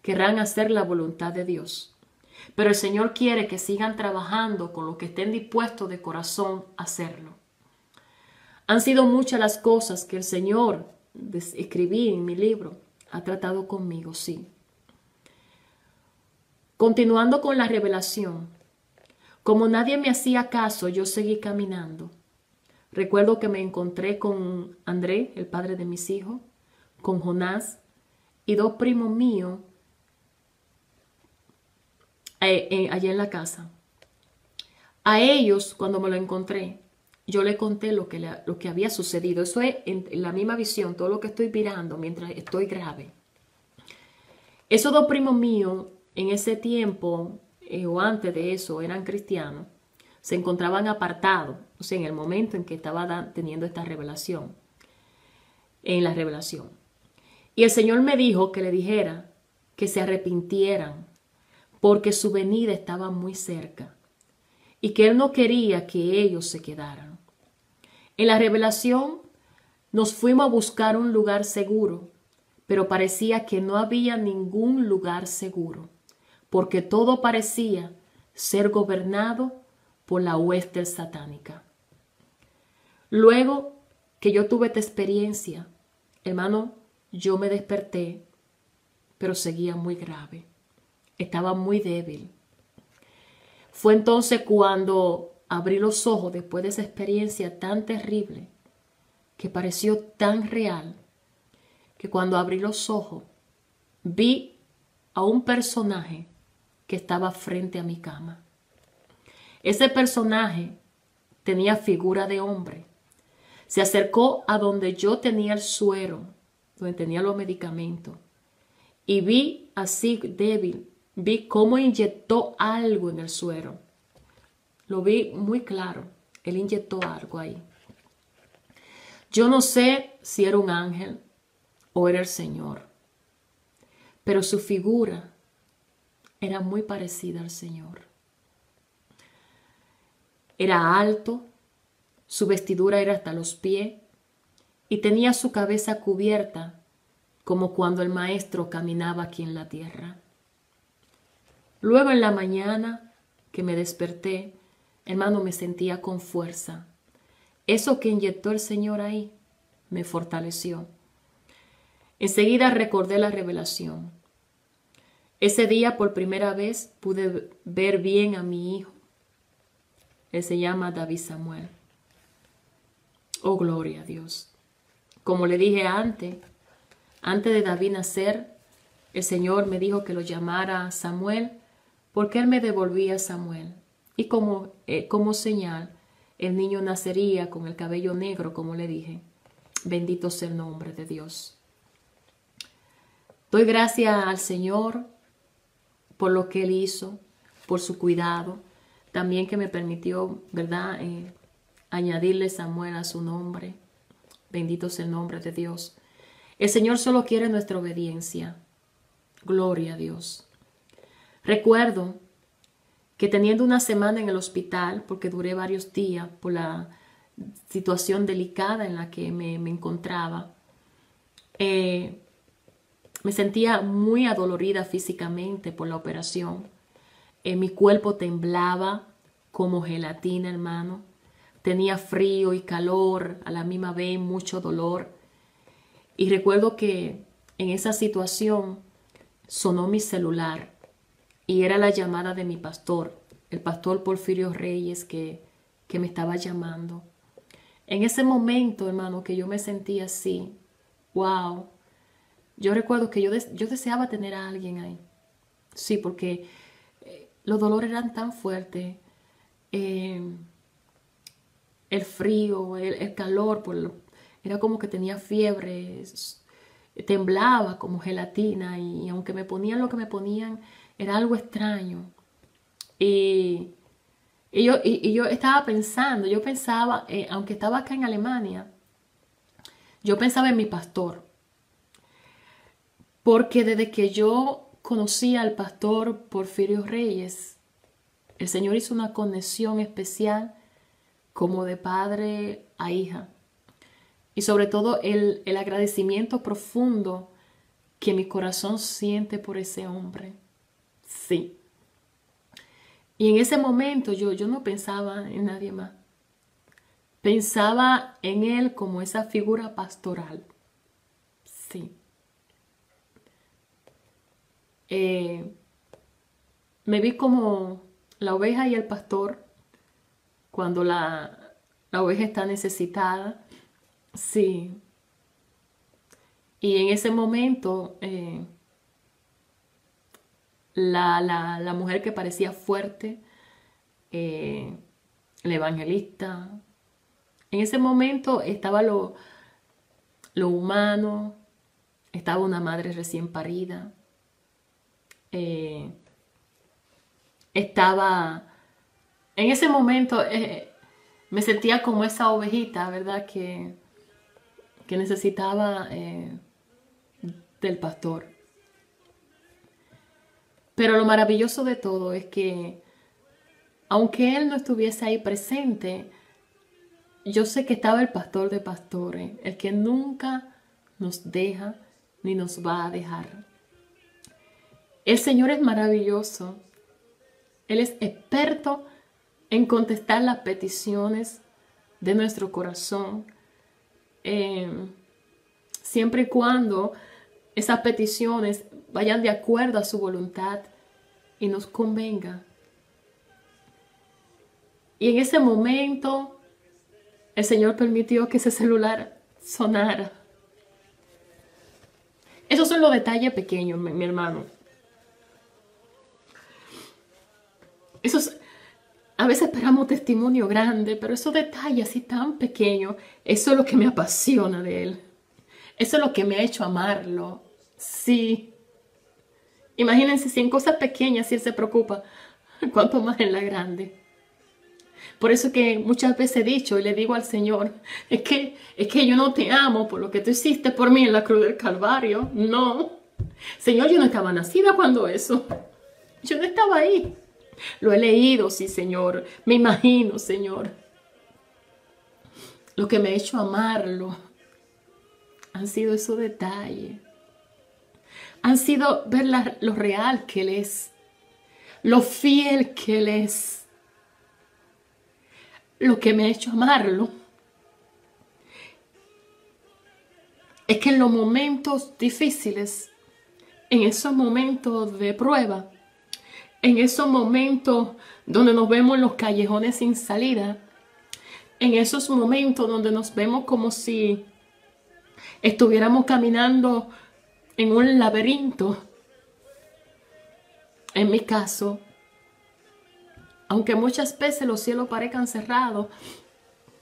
[SPEAKER 1] querrán hacer la voluntad de Dios. Pero el Señor quiere que sigan trabajando con los que estén dispuestos de corazón a hacerlo. Han sido muchas las cosas que el Señor, escribí en mi libro, ha tratado conmigo, sí. Continuando con la revelación, como nadie me hacía caso, yo seguí caminando. Recuerdo que me encontré con André, el padre de mis hijos, con Jonás y dos primos míos allá en la casa. A ellos, cuando me lo encontré, yo le conté lo que había sucedido. Eso es en la misma visión, todo lo que estoy mirando mientras estoy grave. Esos dos primos míos, en ese tiempo o antes de eso, eran cristianos, se encontraban apartados, en el momento en que estaba teniendo esta revelación, en la revelación. Y el Señor me dijo que le dijera que se arrepintieran porque su venida estaba muy cerca y que Él no quería que ellos se quedaran. En la revelación nos fuimos a buscar un lugar seguro, pero parecía que no había ningún lugar seguro, porque todo parecía ser gobernado por la hueste satánica. Luego que yo tuve esta experiencia, hermano, yo me desperté, pero seguía muy grave. Estaba muy débil. Fue entonces cuando abrí los ojos después de esa experiencia tan terrible, que pareció tan real, que cuando abrí los ojos vi a un personaje que estaba frente a mi cama. Ese personaje tenía figura de hombre. Se acercó a donde yo tenía el suero, donde tenía los medicamentos, y vi así débil, vi cómo inyectó algo en el suero. Lo vi muy claro, él inyectó algo ahí. Yo no sé si era un ángel o era el Señor, pero su figura era muy parecida al Señor. Era alto, su vestidura era hasta los pies y tenía su cabeza cubierta como cuando el maestro caminaba aquí en la tierra. Luego en la mañana que me desperté, hermano, me sentía con fuerza. Eso que inyectó el Señor ahí me fortaleció. Enseguida recordé la revelación. Ese día por primera vez pude ver bien a mi hijo. Él se llama David Samuel. Oh, gloria a Dios. Como le dije antes de David nacer, el Señor me dijo que lo llamara Samuel porque Él me devolvía a Samuel. Y como señal, el niño nacería con el cabello negro, como le dije. Bendito sea el nombre de Dios. Doy gracias al Señor por lo que Él hizo, por su cuidado. También que me permitió, ¿verdad?, añadirle Samuel a su nombre. Bendito sea el nombre de Dios. El Señor solo quiere nuestra obediencia. Gloria a Dios. Recuerdo que teniendo una semana en el hospital, porque duré varios días por la situación delicada en la que me encontraba, me sentía muy adolorida físicamente por la operación. Mi cuerpo temblaba como gelatina, hermano. Tenía frío y calor, a la misma vez mucho dolor. Y recuerdo que en esa situación sonó mi celular y era la llamada de mi pastor, el pastor Porfirio Reyes, que me estaba llamando. En ese momento, hermano, que yo me sentía así, wow, yo recuerdo que yo deseaba tener a alguien ahí. Sí, porque los dolores eran tan fuertes. El frío, el calor, era como que tenía fiebre, temblaba como gelatina y aunque me ponían lo que me ponían, era algo extraño. Y yo estaba pensando, yo pensaba, aunque estaba acá en Alemania, yo pensaba en mi pastor. Porque desde que yo conocí al pastor Porfirio Reyes, el Señor hizo una conexión especial como de padre a hija. Y sobre todo el agradecimiento profundo que mi corazón siente por ese hombre. Sí. Y en ese momento yo no pensaba en nadie más. Pensaba en él como esa figura pastoral. Sí. Me vi como la oveja y el pastor cuando la oveja está necesitada. Sí. Y en ese momento, la mujer que parecía fuerte, el evangelista, en ese momento estaba lo humano, estaba una madre recién parida, estaba, en ese momento me sentía como esa ovejita, ¿verdad? Que necesitaba del pastor. Pero lo maravilloso de todo es que, aunque él no estuviese ahí presente, yo sé que estaba el pastor de pastores, el que nunca nos deja ni nos va a dejar. El Señor es maravilloso. Él es experto en contestar las peticiones de nuestro corazón, siempre y cuando esas peticiones vayan de acuerdo a su voluntad y nos convenga. Y en ese momento el Señor permitió que ese celular sonara. Esos son los detalles pequeños, mi hermano. A veces esperamos testimonio grande, pero esos detalles así tan pequeños, eso es lo que me apasiona de Él. Eso es lo que me ha hecho amarlo. Sí. Imagínense si en cosas pequeñas si Él se preocupa, cuánto más en la grande. Por eso que muchas veces he dicho y le digo al Señor, es que yo no te amo por lo que tú hiciste por mí en la cruz del Calvario. No. Señor, yo no estaba nacida cuando eso. Yo no estaba ahí. Lo he leído, sí, Señor. Me imagino, Señor. Lo que me ha hecho amarlo han sido esos detalles. Han sido ver lo real que Él es. Lo fiel que Él es. Lo que me ha hecho amarlo es que en los momentos difíciles, en esos momentos de prueba, en esos momentos donde nos vemos en los callejones sin salida, en esos momentos donde nos vemos como si estuviéramos caminando en un laberinto, en mi caso, aunque muchas veces los cielos parezcan cerrados,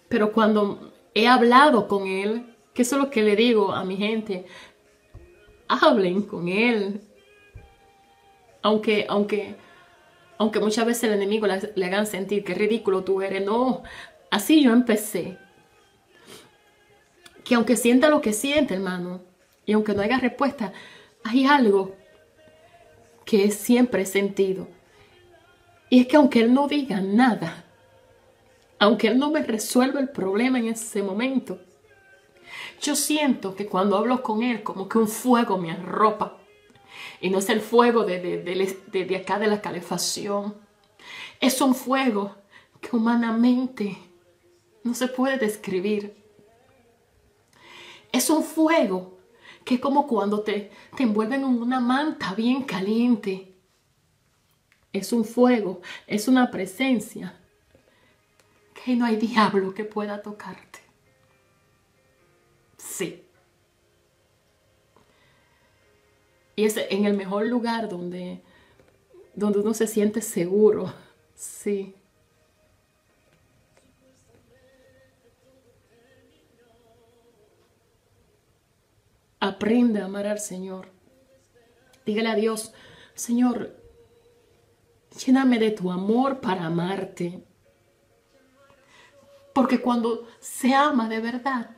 [SPEAKER 1] pero cuando he hablado con Él, que eso es lo que le digo a mi gente, hablen con Él, aunque muchas veces el enemigo le hagan sentir que ridículo tú eres. No, así yo empecé. Que aunque sienta lo que siente, hermano, y aunque no haya respuesta, hay algo que siempre he sentido. Y es que aunque Él no diga nada, aunque Él no me resuelva el problema en ese momento, yo siento que cuando hablo con Él, como que un fuego me arropa. Y no es el fuego de acá de la calefacción. Es un fuego que humanamente no se puede describir. Es un fuego que es como cuando te envuelven en una manta bien caliente. Es un fuego, es una presencia que no hay diablo que pueda tocarte. Sí. Y es en el mejor lugar donde uno se siente seguro. Sí. Aprende a amar al Señor. Dígale a Dios, Señor, lléname de tu amor para amarte. Porque cuando se ama de verdad,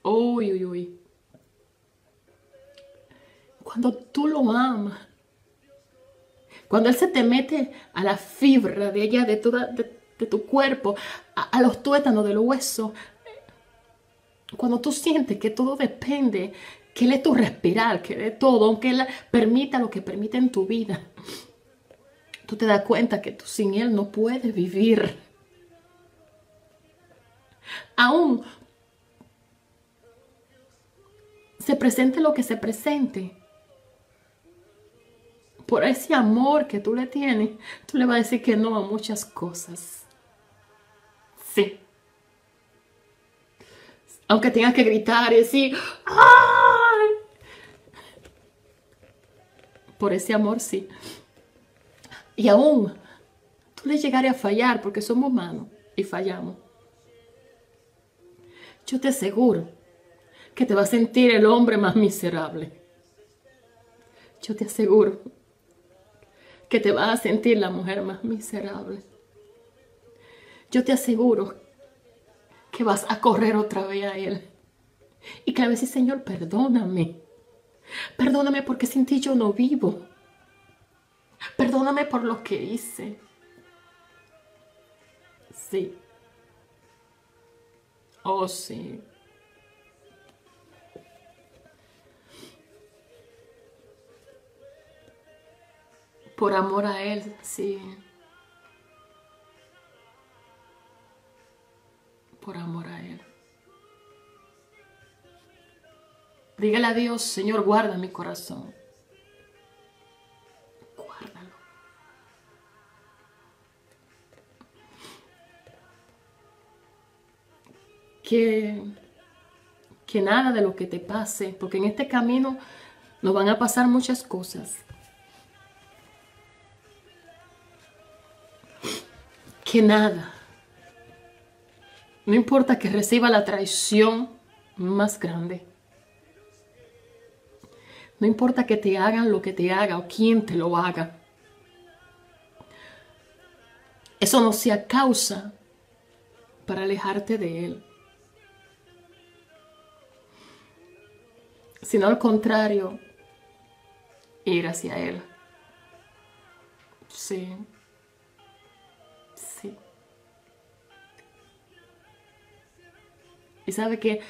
[SPEAKER 1] uy, uy, uy. Cuando tú lo amas, cuando Él se te mete a la fibra de ella, de tu cuerpo, a los tuétanos del hueso, cuando tú sientes que todo depende, que Él es tu respirar, que Él es todo, aunque Él permita lo que permite en tu vida, tú te das cuenta que tú sin Él no puedes vivir. Aún se presente lo que se presente, por ese amor que tú le tienes, tú le vas a decir que no a muchas cosas. Sí. Aunque tengas que gritar y decir, ¡ay! Por ese amor, sí. Y aún, tú le llegaré a fallar porque somos humanos y fallamos. Yo te aseguro que te vas a sentir el hombre más miserable. Yo te aseguro que te vas a sentir la mujer más miserable. Yo te aseguro que vas a correr otra vez a Él. Y que a veces, Señor, perdóname. Perdóname porque sin ti yo no vivo. Perdóname por lo que hice. Sí. Oh, sí. Por amor a Él, sí. Por amor a Él. Dígale a Dios, Señor, guarda mi corazón. Guárdalo. Que nada de lo que te pase, porque en este camino nos van a pasar muchas cosas. Que nada. No importa que reciba la traición más grande. No importa que te hagan lo que te haga o quién te lo haga. Eso no sea causa para alejarte de Él. Sino al contrario, ir hacia Él. Sí. Sí. Y sabe que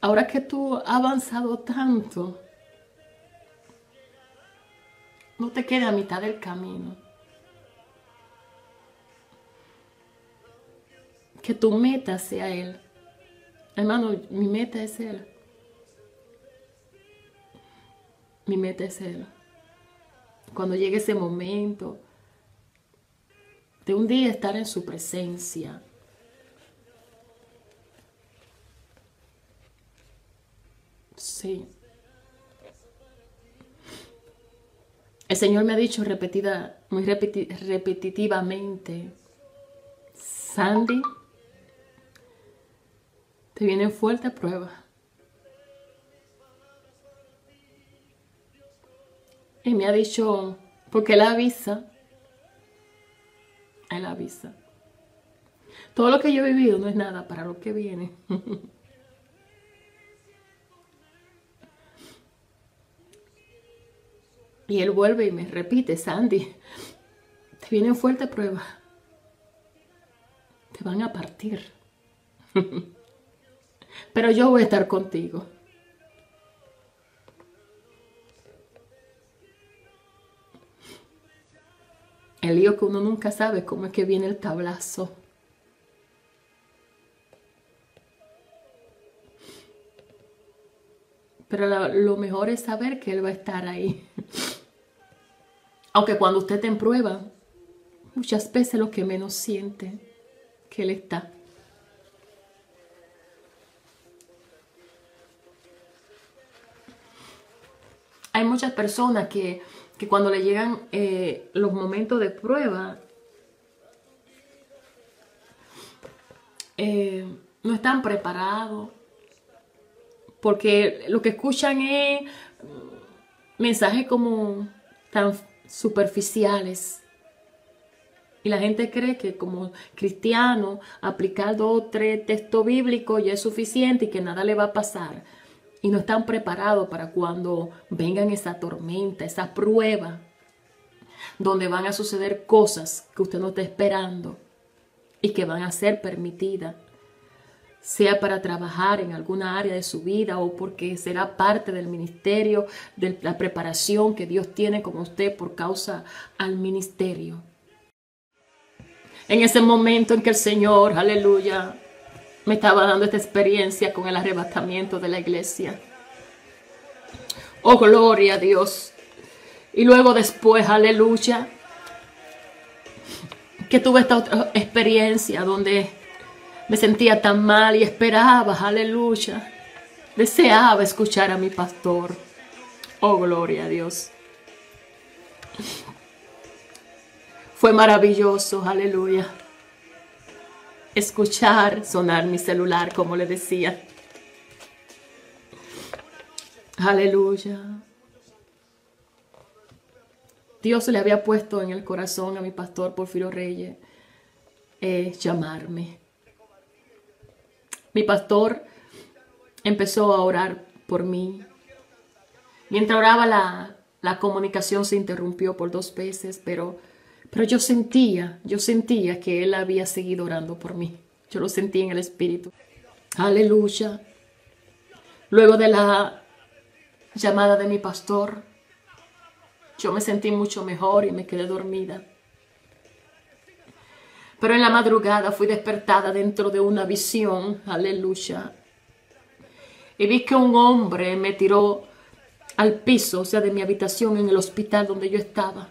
[SPEAKER 1] ahora que tú has avanzado tanto, no te quede a mitad del camino. Que tu meta sea Él. Hermano, mi meta es Él. Mi meta es Él. Cuando llegue ese momento de un día estar en su presencia. Sí. El Señor me ha dicho muy repetitivamente, Sandy, te vienen fuertes pruebas. Y me ha dicho, porque Él avisa. Él avisa. Todo lo que yo he vivido no es nada para lo que viene. Y Él vuelve y me repite, Sandy, te vienen fuertes pruebas. Te van a partir. Pero yo voy a estar contigo. El lío que uno nunca sabe cómo es que viene el tablazo. Pero lo mejor es saber que Él va a estar ahí. Aunque cuando usted te en prueba, muchas veces lo que menos siente, que Él está. Hay muchas personas que cuando le llegan los momentos de prueba, no están preparados. Porque lo que escuchan es mensajes como tan superficiales. Y la gente cree que como cristiano aplicar 2 o 3 textos bíblicos ya es suficiente y que nada le va a pasar. Y no están preparados para cuando vengan esa tormenta, esa prueba, donde van a suceder cosas que usted no está esperando y que van a ser permitidas. Sea para trabajar en alguna área de su vida o porque será parte del ministerio, de la preparación que Dios tiene con usted por causa al ministerio. En ese momento en que el Señor, aleluya, me estaba dando esta experiencia con el arrebatamiento de la iglesia. Oh, gloria a Dios. Y luego después, aleluya, que tuve esta otra experiencia donde me sentía tan mal y esperaba, aleluya, deseaba escuchar a mi pastor. Oh, gloria a Dios. Fue maravilloso, aleluya, escuchar sonar mi celular, como le decía. Aleluya. Dios le había puesto en el corazón a mi pastor Porfirio Reyes llamarme. Mi pastor empezó a orar por mí. Mientras oraba la comunicación se interrumpió por 2 veces, pero yo sentía que él había seguido orando por mí. Yo lo sentí en el espíritu. Aleluya. Luego de la llamada de mi pastor, yo me sentí mucho mejor y me quedé dormida. Pero en la madrugada fui despertada dentro de una visión. Aleluya. Y vi que un hombre me tiró al piso, o sea, de mi habitación en el hospital donde yo estaba.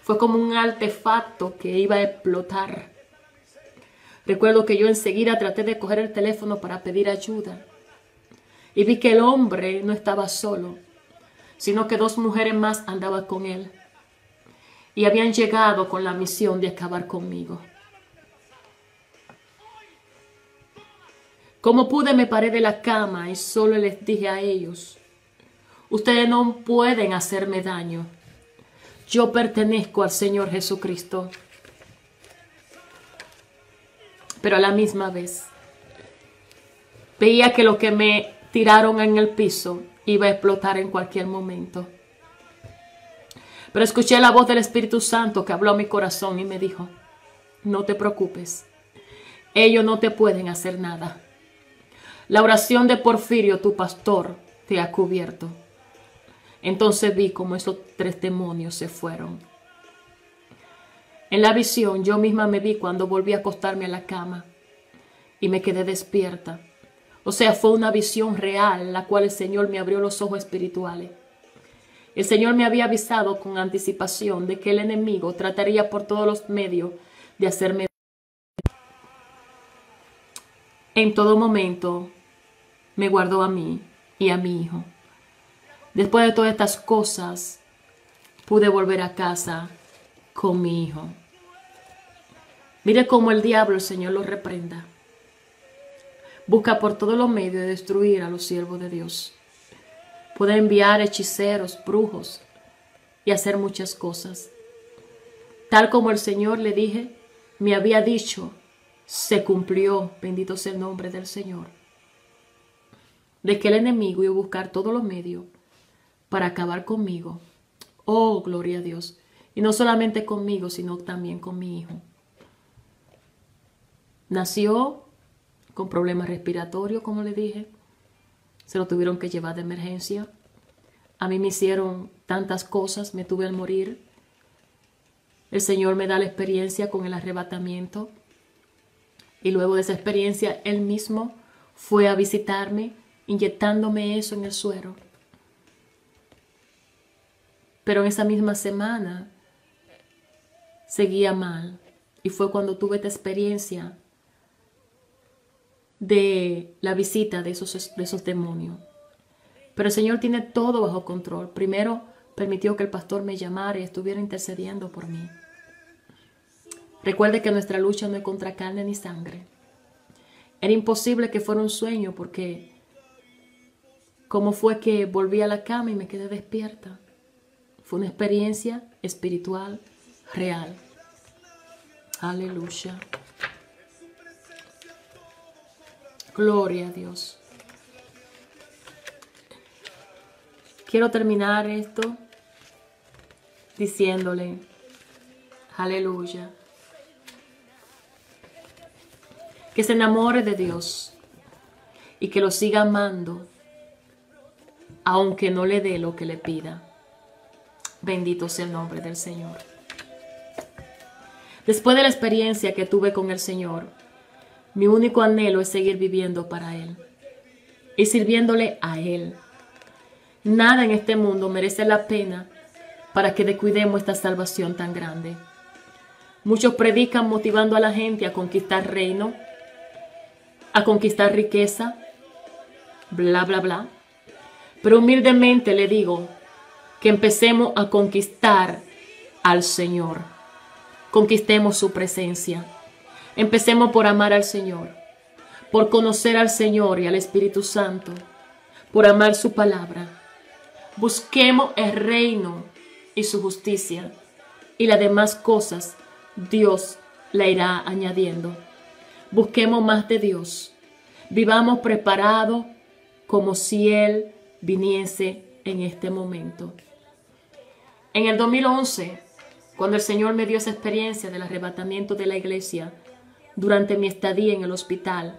[SPEAKER 1] Fue como un artefacto que iba a explotar. Recuerdo que yo enseguida traté de coger el teléfono para pedir ayuda. Y vi que el hombre no estaba solo, sino que 2 mujeres más andaban con él. Y habían llegado con la misión de acabar conmigo. Como pude, me paré de la cama y solo les dije a ellos: ustedes no pueden hacerme daño. Yo pertenezco al Señor Jesucristo. Pero a la misma vez veía que lo que me tiraron en el piso iba a explotar en cualquier momento. Pero escuché la voz del Espíritu Santo que habló a mi corazón y me dijo: no te preocupes, ellos no te pueden hacer nada. La oración de Porfirio, tu pastor, te ha cubierto. Entonces vi como esos 3 demonios se fueron. En la visión yo misma me vi cuando volví a acostarme a la cama y me quedé despierta. O sea, fue una visión real, la cual el Señor me abrió los ojos espirituales. El Señor me había avisado con anticipación de que el enemigo trataría por todos los medios de hacerme daño. En todo momento me guardó a mí y a mi hijo. Después de todas estas cosas, pude volver a casa con mi hijo. Mire cómo el diablo, el Señor lo reprenda, busca por todos los medios de destruir a los siervos de Dios. Puede enviar hechiceros, brujos y hacer muchas cosas. Tal como el Señor le dije, me había dicho, se cumplió, bendito sea el nombre del Señor, de que el enemigo iba a buscar todos los medios para acabar conmigo. Oh, gloria a Dios. Y no solamente conmigo, sino también con mi hijo. Nació con problemas respiratorios, como le dije. Se lo tuvieron que llevar de emergencia. A mí me hicieron tantas cosas, me tuve al morir. El Señor me da la experiencia con el arrebatamiento. Y luego de esa experiencia, Él mismo fue a visitarme, inyectándome eso en el suero. Pero en esa misma semana seguía mal. Y fue cuando tuve esta experiencia de la visita de esos demonios. Pero el Señor tiene todo bajo control. Primero permitió que el pastor me llamara y estuviera intercediendo por mí. Recuerde que nuestra lucha no es contra carne ni sangre. Era imposible que fuera un sueño porque ¿cómo fue que volví a la cama y me quedé despierta? Fue una experiencia espiritual real. Aleluya. Gloria a Dios. Quiero terminar esto diciéndole, aleluya, que se enamore de Dios y que lo siga amando, aunque no le dé lo que le pida. Bendito sea el nombre del Señor. Después de la experiencia que tuve con el Señor, mi único anhelo es seguir viviendo para Él y sirviéndole a Él. Nada en este mundo merece la pena para que descuidemos esta salvación tan grande. Muchos predican motivando a la gente a conquistar reino, a conquistar riqueza, bla, bla, bla. Pero humildemente le digo que empecemos a conquistar al Señor. Conquistemos su presencia. Empecemos por amar al Señor, por conocer al Señor y al Espíritu Santo, por amar su palabra. Busquemos el reino y su justicia, y las demás cosas Dios la irá añadiendo. Busquemos más de Dios. Vivamos preparados como si Él viniese en este momento. En el 2011, cuando el Señor me dio esa experiencia del arrebatamiento de la iglesia, durante mi estadía en el hospital,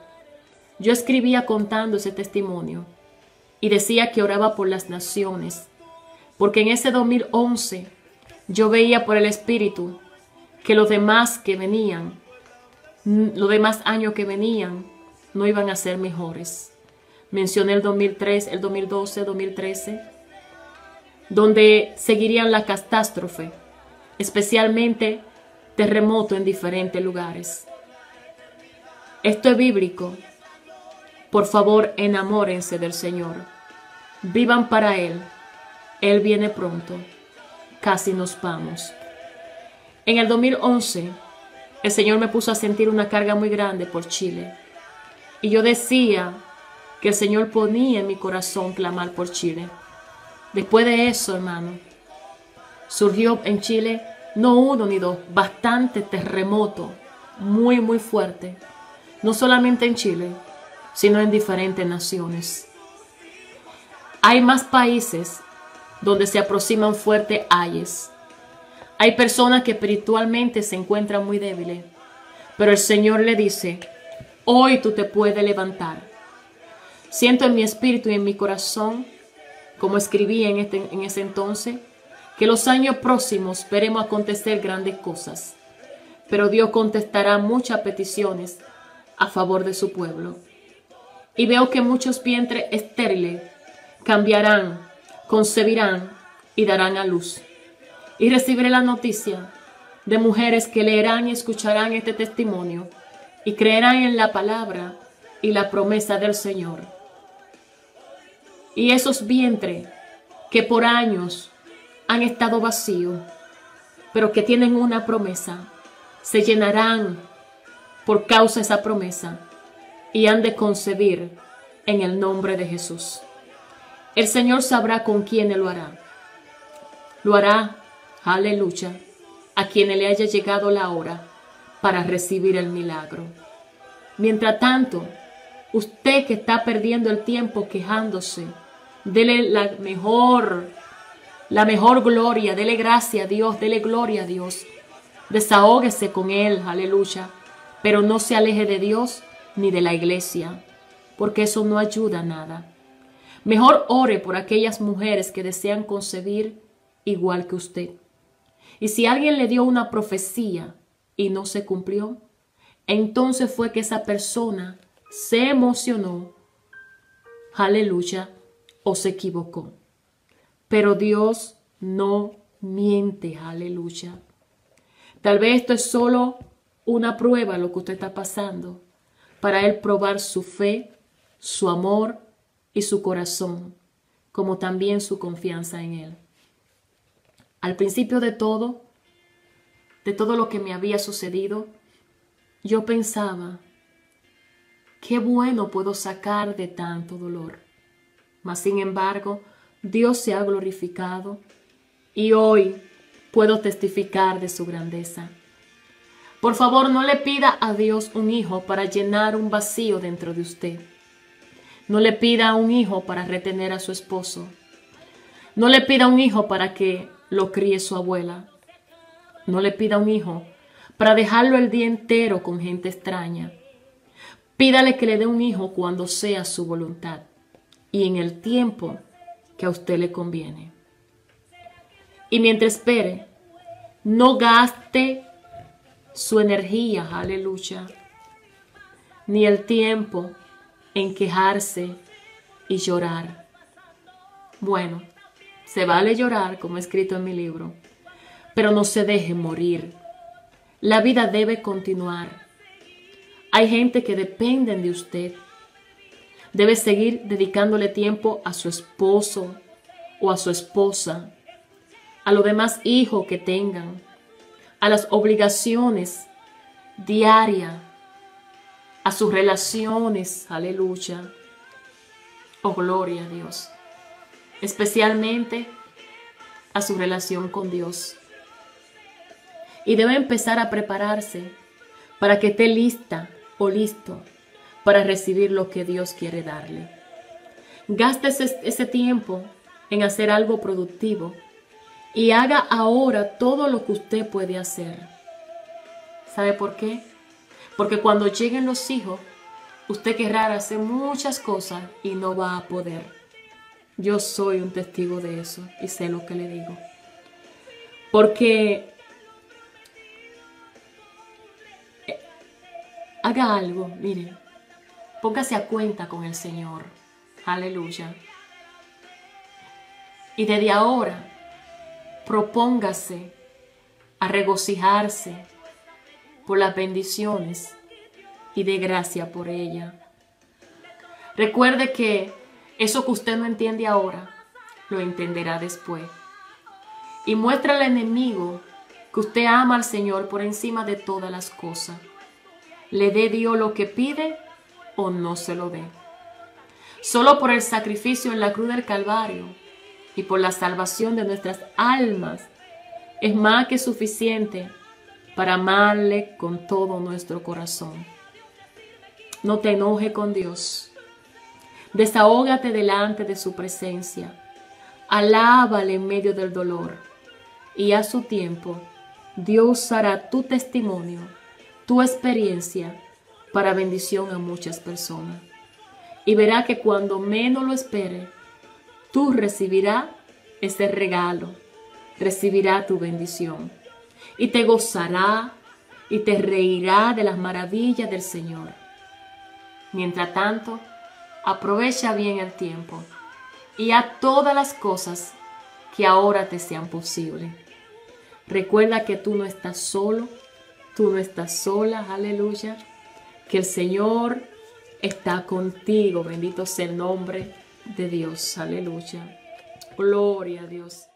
[SPEAKER 1] yo escribía contando ese testimonio y decía que oraba por las naciones, porque en ese 2011 yo veía por el Espíritu que los demás años que venían no iban a ser mejores. Mencioné el 2003, el 2012, 2013, donde seguirían la catástrofe, especialmente terremotos en diferentes lugares. Esto es bíblico. Por favor, enamórense del Señor. Vivan para Él. Él viene pronto. Casi nos vamos. En el 2011, el Señor me puso a sentir una carga muy grande por Chile. Y yo decía que el Señor ponía en mi corazón clamar por Chile. Después de eso, hermano, surgió en Chile no uno ni dos, bastante terremoto, muy, muy fuerte. No solamente en Chile, sino en diferentes naciones. Hay más países donde se aproximan fuertes ayes. Hay personas que espiritualmente se encuentran muy débiles, pero el Señor le dice, hoy tú te puedes levantar. Siento en mi espíritu y en mi corazón, como escribí en ese entonces, que los años próximos veremos acontecer grandes cosas, pero Dios contestará muchas peticiones a favor de su pueblo. Y veo que muchos vientres estériles cambiarán, concebirán y darán a luz. Y recibiré la noticia de mujeres que leerán y escucharán este testimonio y creerán en la palabra y la promesa del Señor. Y esos vientres que por años han estado vacíos, pero que tienen una promesa, se llenarán por causa de esa promesa y han de concebir en el nombre de Jesús. El Señor sabrá con quién lo hará. Lo hará, aleluya, a quienes le haya llegado la hora para recibir el milagro. Mientras tanto, usted que está perdiendo el tiempo quejándose, dele la mejor gloria, dele gracia a Dios, dele gloria a Dios. Desahóguese con Él, aleluya, pero no se aleje de Dios ni de la iglesia, porque eso no ayuda a nada. Mejor ore por aquellas mujeres que desean concebir igual que usted. Y si alguien le dio una profecía y no se cumplió, entonces fue que esa persona se emocionó, aleluya, o se equivocó. Pero Dios no miente, aleluya. Tal vez esto es solo una prueba lo que usted está pasando, para Él probar su fe, su amor y su corazón, como también su confianza en Él. Al principio de todo lo que me había sucedido, yo pensaba, qué bueno puedo sacar de tanto dolor. Mas sin embargo, Dios se ha glorificado y hoy puedo testificar de su grandeza. Por favor, no le pida a Dios un hijo para llenar un vacío dentro de usted. No le pida un hijo para retener a su esposo. No le pida un hijo para que lo críe su abuela. No le pida un hijo para dejarlo el día entero con gente extraña. Pídale que le dé un hijo cuando sea su voluntad y en el tiempo que a usted le conviene. Y mientras espere, no gaste su energía, aleluya, ni el tiempo en quejarse y llorar. Bueno, se vale llorar, como he escrito en mi libro, pero no se deje morir. La vida debe continuar. Hay gente que depende de usted. Debe seguir dedicándole tiempo a su esposo o a su esposa, a los demás hijos que tengan, a las obligaciones diarias, a sus relaciones, aleluya, oh gloria a Dios, especialmente a su relación con Dios. Y debe empezar a prepararse para que esté lista o listo para recibir lo que Dios quiere darle. Gaste ese tiempo en hacer algo productivo y haga ahora todo lo que usted puede hacer. ¿Sabe por qué? Porque cuando lleguen los hijos, usted querrá hacer muchas cosas y no va a poder. Yo soy un testigo de eso y sé lo que le digo. Porque haga algo, mire, póngase a cuenta con el Señor. Aleluya. Y desde ahora, propóngase a regocijarse por las bendiciones y de gracia por ella. Recuerde que eso que usted no entiende ahora, lo entenderá después. Y muestra al enemigo que usted ama al Señor por encima de todas las cosas. Le dé Dios lo que pide o no se lo dé. Solo por el sacrificio en la cruz del Calvario y por la salvación de nuestras almas es más que suficiente para amarle con todo nuestro corazón. No te enojes con Dios. Desahógate delante de su presencia. Alábale en medio del dolor. Y a su tiempo, Dios hará tu testimonio, tu experiencia, para bendición a muchas personas. Y verá que cuando menos lo espere, tú recibirás ese regalo, recibirás tu bendición. Y te gozará y te reirá de las maravillas del Señor. Mientras tanto, aprovecha bien el tiempo y haz todas las cosas que ahora te sean posibles. Recuerda que tú no estás solo, tú no estás sola, aleluya, que el Señor está contigo, bendito sea el nombre de Dios, aleluya, gloria a Dios.